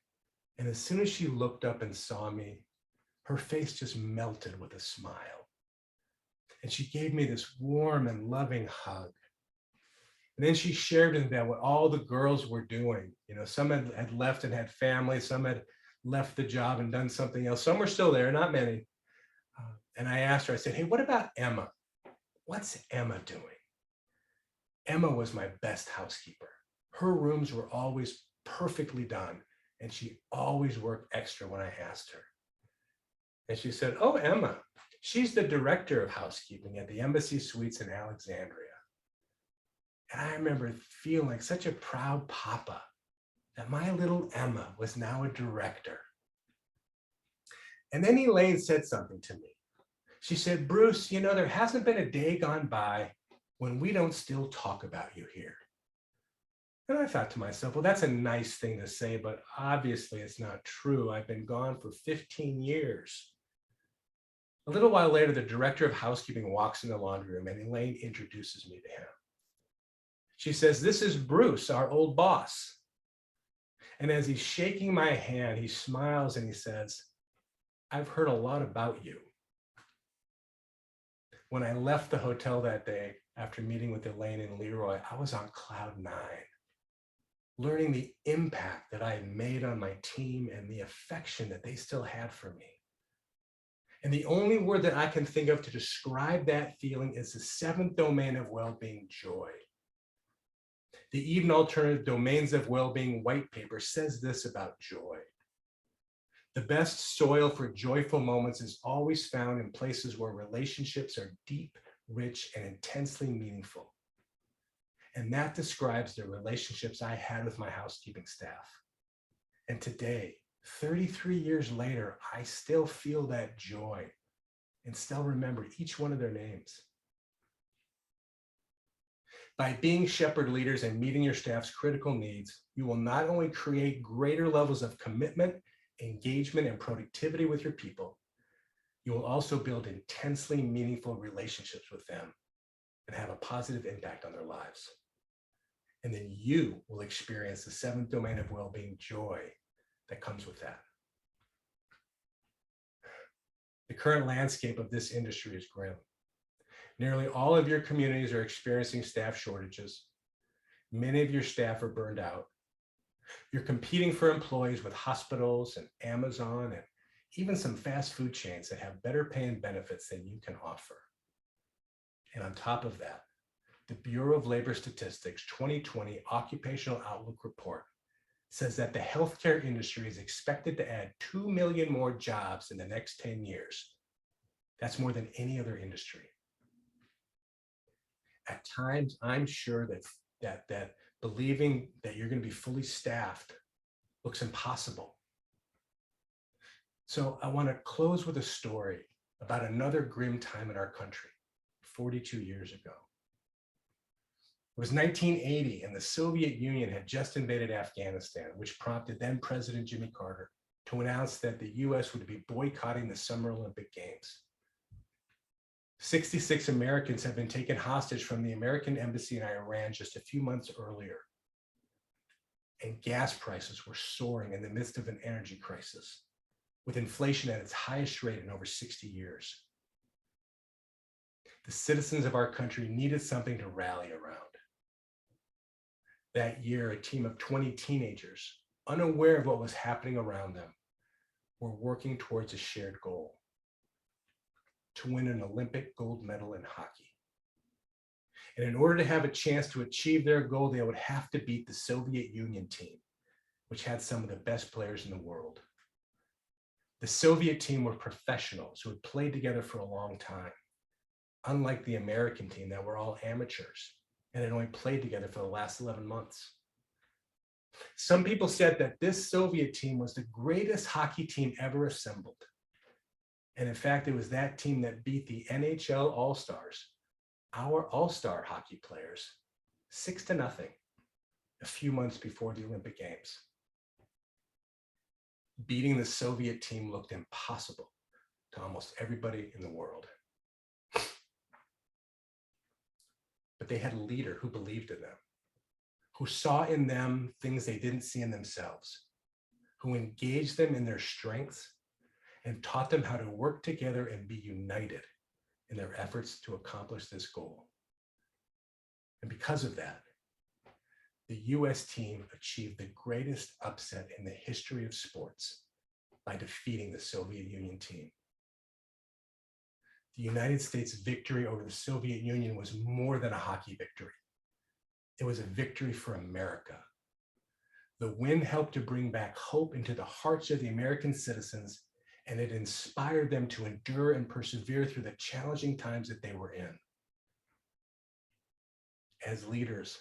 And as soon as she looked up and saw me, her face just melted with a smile. And she gave me this warm and loving hug. And then she shared with me what all the girls were doing. You know, some had left and had families, some had left the job and done something else. Some were still there, not many. And I asked her, I said, "Hey, what about Emma? What's Emma doing?" Emma was my best housekeeper. Her rooms were always perfectly done, and she always worked extra when I asked her. And she said, "Oh, Emma, she's the director of housekeeping at the Embassy Suites in Alexandria." And I remember feeling like such a proud papa that my little Emma was now a director. And then Elaine said something to me. She said, "Bruce, you know, there hasn't been a day gone by when we don't still talk about you here." And I thought to myself, well, that's a nice thing to say, but obviously it's not true. I've been gone for 15 years. A little while later, the director of housekeeping walks in the laundry room, and Elaine introduces me to him. She says, "This is Bruce, our old boss." And as he's shaking my hand, he smiles and he says, "I've heard a lot about you." When I left the hotel that day, after meeting with Elaine and Leroy, I was on cloud 9, learning the impact that I had made on my team and the affection that they still had for me. And the only word that I can think of to describe that feeling is the 7th domain of well-being, joy. The Eden Alternative Domains of Wellbeing white paper says this about joy: "The best soil for joyful moments is always found in places where relationships are deep, rich, and intensely meaningful." And that describes the relationships I had with my housekeeping staff. And today, 33 years later, I still feel that joy and still remember each one of their names. By being shepherd leaders and meeting your staff's critical needs, you will not only create greater levels of commitment, engagement, and productivity with your people, you will also build intensely meaningful relationships with them and have a positive impact on their lives. And then you will experience the 7th domain of well-being, joy, that comes with that. The current landscape of this industry is grim. Nearly all of your communities are experiencing staff shortages. Many of your staff are burned out. You're competing for employees with hospitals and Amazon and even some fast food chains that have better pay and benefits than you can offer. And on top of that, the Bureau of Labor Statistics 2020 Occupational Outlook Report says that the healthcare industry is expected to add 2 million more jobs in the next 10 years. That's more than any other industry. At times, I'm sure that believing that you're going to be fully staffed looks impossible. So I want to close with a story about another grim time in our country, 42 years ago. It was 1980, and the Soviet Union had just invaded Afghanistan, which prompted then President Jimmy Carter to announce that the US would be boycotting the Summer Olympic Games. 66 Americans had been taken hostage from the American embassy in Iran just a few months earlier. And gas prices were soaring in the midst of an energy crisis, with inflation at its highest rate in over 60 years. The citizens of our country needed something to rally around. That year, a team of 20 teenagers, unaware of what was happening around them, were working towards a shared goal: to win an Olympic gold medal in hockey. And in order to have a chance to achieve their goal, they would have to beat the Soviet Union team, which had some of the best players in the world. The Soviet team were professionals who had played together for a long time, unlike the American team that were all amateurs and had only played together for the last 11 months. Some people said that this Soviet team was the greatest hockey team ever assembled. And in fact, it was that team that beat the NHL All-Stars, our all-star hockey players, 6-0, a few months before the Olympic Games. Beating the Soviet team looked impossible to almost everybody in the world. But they had a leader who believed in them, who saw in them things they didn't see in themselves, who engaged them in their strengths and taught them how to work together and be united in their efforts to accomplish this goal. And because of that, the US team achieved the greatest upset in the history of sports by defeating the Soviet Union team. The United States' victory over the Soviet Union was more than a hockey victory. It was a victory for America. The win helped to bring back hope into the hearts of the American citizens, and it inspired them to endure and persevere through the challenging times that they were in. As leaders,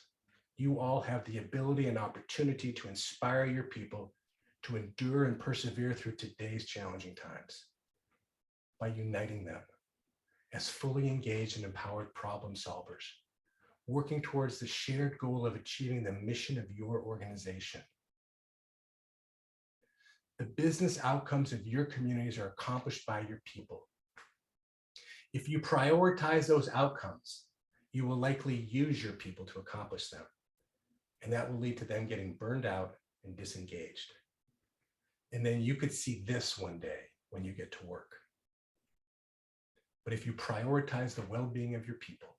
you all have the ability and opportunity to inspire your people to endure and persevere through today's challenging times by uniting them as fully engaged and empowered problem solvers, working towards the shared goal of achieving the mission of your organization. The business outcomes of your communities are accomplished by your people. If you prioritize those outcomes, you will likely use your people to accomplish them, and that will lead to them getting burned out and disengaged. And then you could see this one day when you get to work. But if you prioritize the well-being of your people,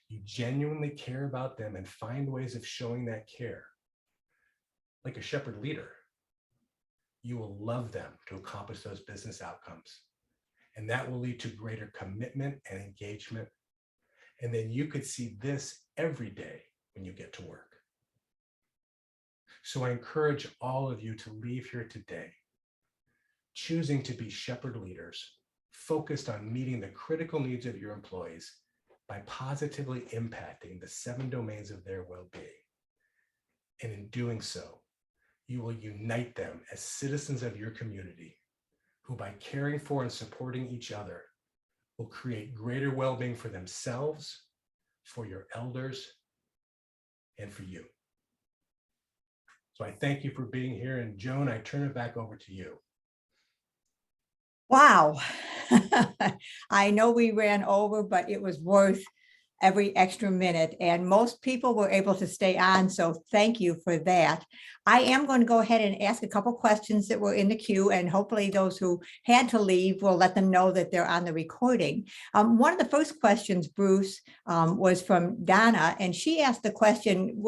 you genuinely care about them and find ways of showing that care, like a shepherd leader, you will love them to accomplish those business outcomes. And that will lead to greater commitment and engagement. And then you could see this every day when you get to work. So I encourage all of you to leave here today, choosing to be shepherd leaders, focused on meeting the critical needs of your employees by positively impacting the 7 domains of their well-being. And in doing so, you will unite them as citizens of your community, who by caring for and supporting each other will create greater well-being for themselves, for your elders, and for you. So I thank you for being here. And Joan, I turn it back over to you. Wow. I know we ran over, but it was worth every extra minute, and most people were able to stay on, so thank you for that. I am going to go ahead and ask a couple questions that were in the queue, and hopefully those who had to leave will let them know that they're on the recording. One of the first questions, Bruce, was from Donna, and she asked the question,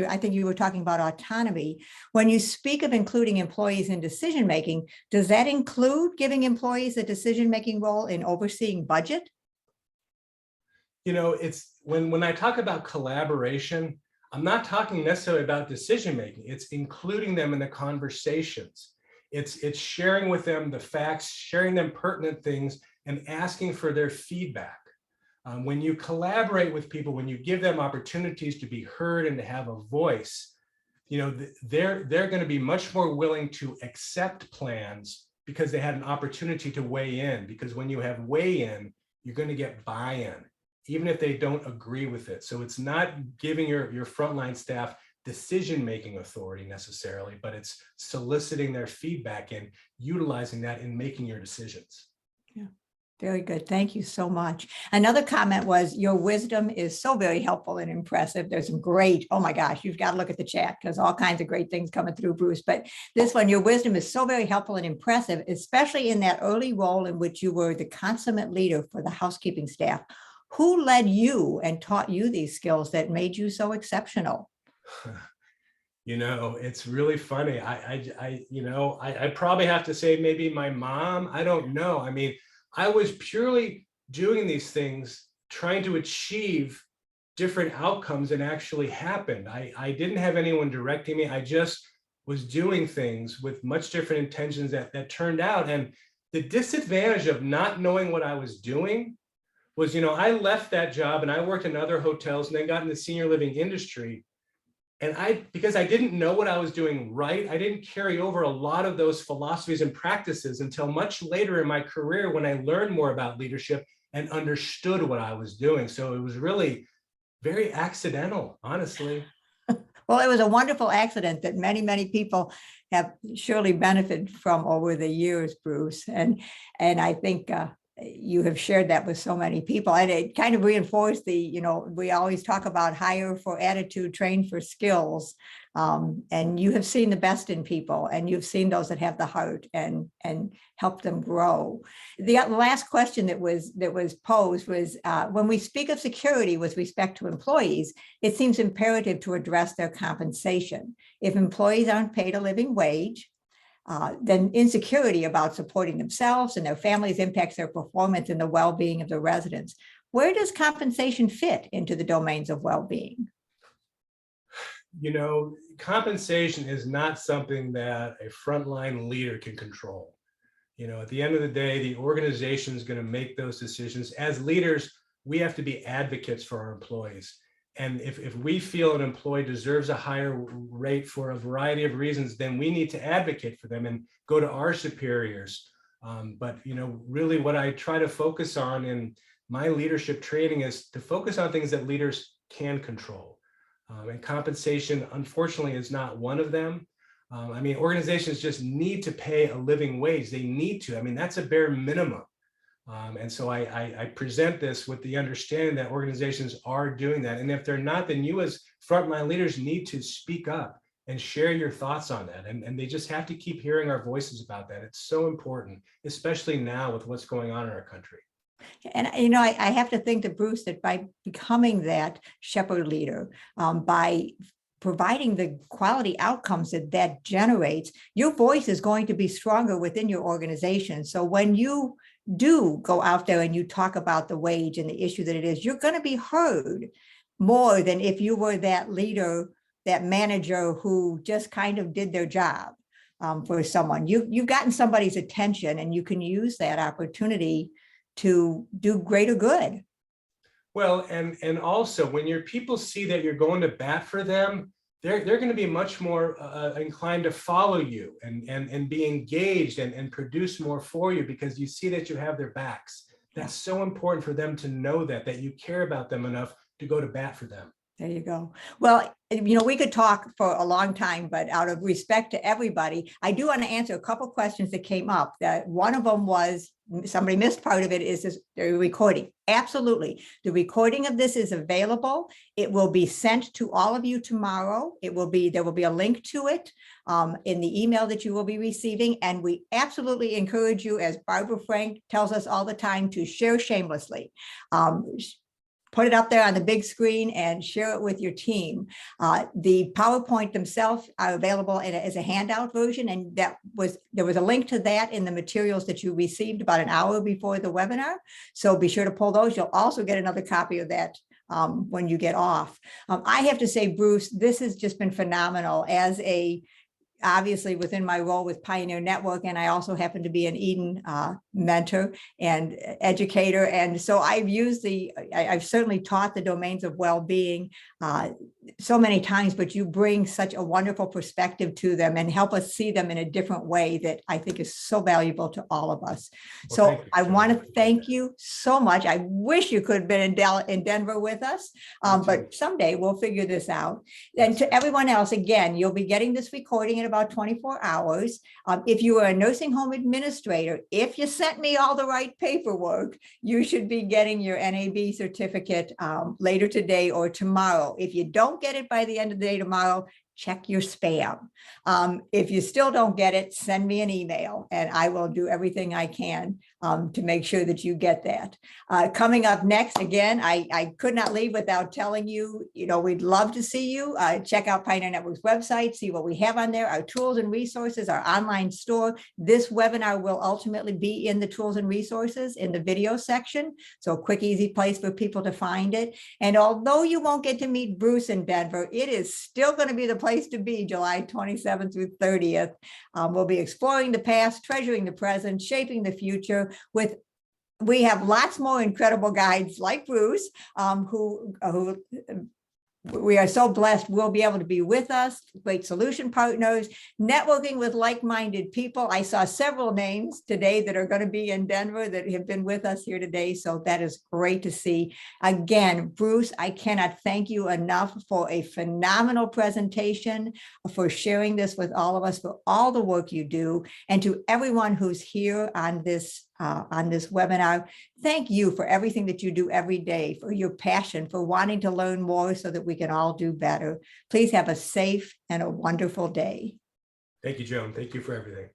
I think you were talking about autonomy. When you speak of including employees in decision-making, does that include giving employees a decision-making role in overseeing budget? You know, it's when I talk about collaboration, I'm not talking necessarily about decision making. It's including them in the conversations. It's sharing with them the facts, sharing them pertinent things, and asking for their feedback. When you collaborate with people, when you give them opportunities to be heard and to have a voice, they're going to be much more willing to accept plans because they had an opportunity to weigh in. Because when you have weigh in, you're going to get buy-in, even if they don't agree with it. So it's not giving your frontline staff decision-making authority necessarily, but it's soliciting their feedback and utilizing that in making your decisions. Yeah. Very good. Thank you so much. Another comment was your wisdom is so very helpful and impressive. There's some great, oh my gosh, you've got to look at the chat because all kinds of great things coming through, Bruce. But this one, your wisdom is so very helpful and impressive, especially in that early role in which you were the consummate leader for the housekeeping staff. Who led you and taught you these skills that made you so exceptional? It's really funny. I probably have to say maybe my mom. I don't know. I mean, I was purely doing these things, trying to achieve different outcomes than actually happened. I didn't have anyone directing me. I just was doing things with much different intentions that turned out. And the disadvantage of not knowing what I was doing was, I left that job and I worked in other hotels and then got in the senior living industry. And because I didn't know what I was doing right, I didn't carry over a lot of those philosophies and practices until much later in my career when I learned more about leadership and understood what I was doing. So it was really very accidental, honestly. Well, it was a wonderful accident that many, many people have surely benefited from over the years, Bruce. And I think you have shared that with so many people, and it kind of reinforced we always talk about hire for attitude, train for skills. And you have seen the best in people, and you've seen those that have the heart and help them grow. The last question that was posed was, when we speak of security with respect to employees, it seems imperative to address their compensation. If employees aren't paid a living wage, then insecurity about supporting themselves and their families impacts their performance and the well-being of the residents. Where does compensation fit into the domains of well-being? Compensation is not something that a frontline leader can control. At the end of the day, the organization is going to make those decisions. As leaders, we have to be advocates for our employees. And if we feel an employee deserves a higher rate for a variety of reasons, then we need to advocate for them and go to our superiors. But really what I try to focus on in my leadership training is to focus on things that leaders can control. And compensation, unfortunately, is not one of them. Organizations just need to pay a living wage. They need to. That's a bare minimum. And so I present this with the understanding that organizations are doing that. And if they're not, then you as frontline leaders need to speak up and share your thoughts on that. And they just have to keep hearing our voices about that. It's so important, especially now with what's going on in our country. And, I have to think that, Bruce, that by becoming that shepherd leader, by providing the quality outcomes that generates, your voice is going to be stronger within your organization. So when you do go out there and you talk about the wage and the issue that it is, you're going to be heard more than if you were that leader, that manager who just kind of did their job for someone. You've gotten somebody's attention, and you can use that opportunity to do greater good. Well, and also when your people see that you're going to bat for them, they're going to be much more inclined to follow you and be engaged and produce more for you because you see that you have their backs. That's so important for them to know that you care about them enough to go to bat for them. There you go. Well, we could talk for a long time, but out of respect to everybody, I do want to answer a couple of questions that came up. That one of them was, somebody missed part of it, is this, the recording. Absolutely. The recording of this is available. It will be sent to all of you tomorrow. There will be a link to it in the email that you will be receiving. And we absolutely encourage you, as Barbara Frank tells us all the time, to share shamelessly. Put it up there on the big screen and share it with your team. The PowerPoint themselves are available as a handout version, and there was a link to that in the materials that you received about an hour before the webinar. So be sure to pull those. You'll also get another copy of that when you get off. I have to say, Bruce, this has just been phenomenal as obviously within my role with Pioneer Network, and I also happen to be an Eden mentor and educator. And so I've certainly taught the domains of well-being so many times, but you bring such a wonderful perspective to them and help us see them in a different way that I think is so valuable to all of us. Well, so I want to thank you so much. I wish you could have been in Denver with us, but someday we'll figure this out. And to everyone else, again, you'll be getting this recording in about 24 hours. If you are a nursing home administrator, if you sent me all the right paperwork, you should be getting your NAB certificate later today or tomorrow. If you don't get it by the end of the day tomorrow, check your spam. If you still don't get it, send me an email and I will do everything I can to make sure that you get that. Coming up next, again, I could not leave without telling you, we'd love to see you. Check out Pioneer Network's website, see what we have on there, our tools and resources, our online store. This webinar will ultimately be in the tools and resources in the video section. So a quick, easy place for people to find it. And although you won't get to meet Bruce in Denver, it is still going to be the place to be July 27th through 30th. We'll be exploring the past, treasuring the present, shaping the future. We have lots more incredible guides like Bruce, who we are so blessed will be able to be with us, great solution partners, networking with like-minded people. I saw several names today that are going to be in Denver that have been with us here today. So that is great to see. Again, Bruce, I cannot thank you enough for a phenomenal presentation, for sharing this with all of us, for all the work you do, and to everyone who's here on this webinar. Thank you for everything that you do every day, for your passion, for wanting to learn more so that we can all do better. Please have a safe and a wonderful day. Thank you, Joan. Thank you for everything.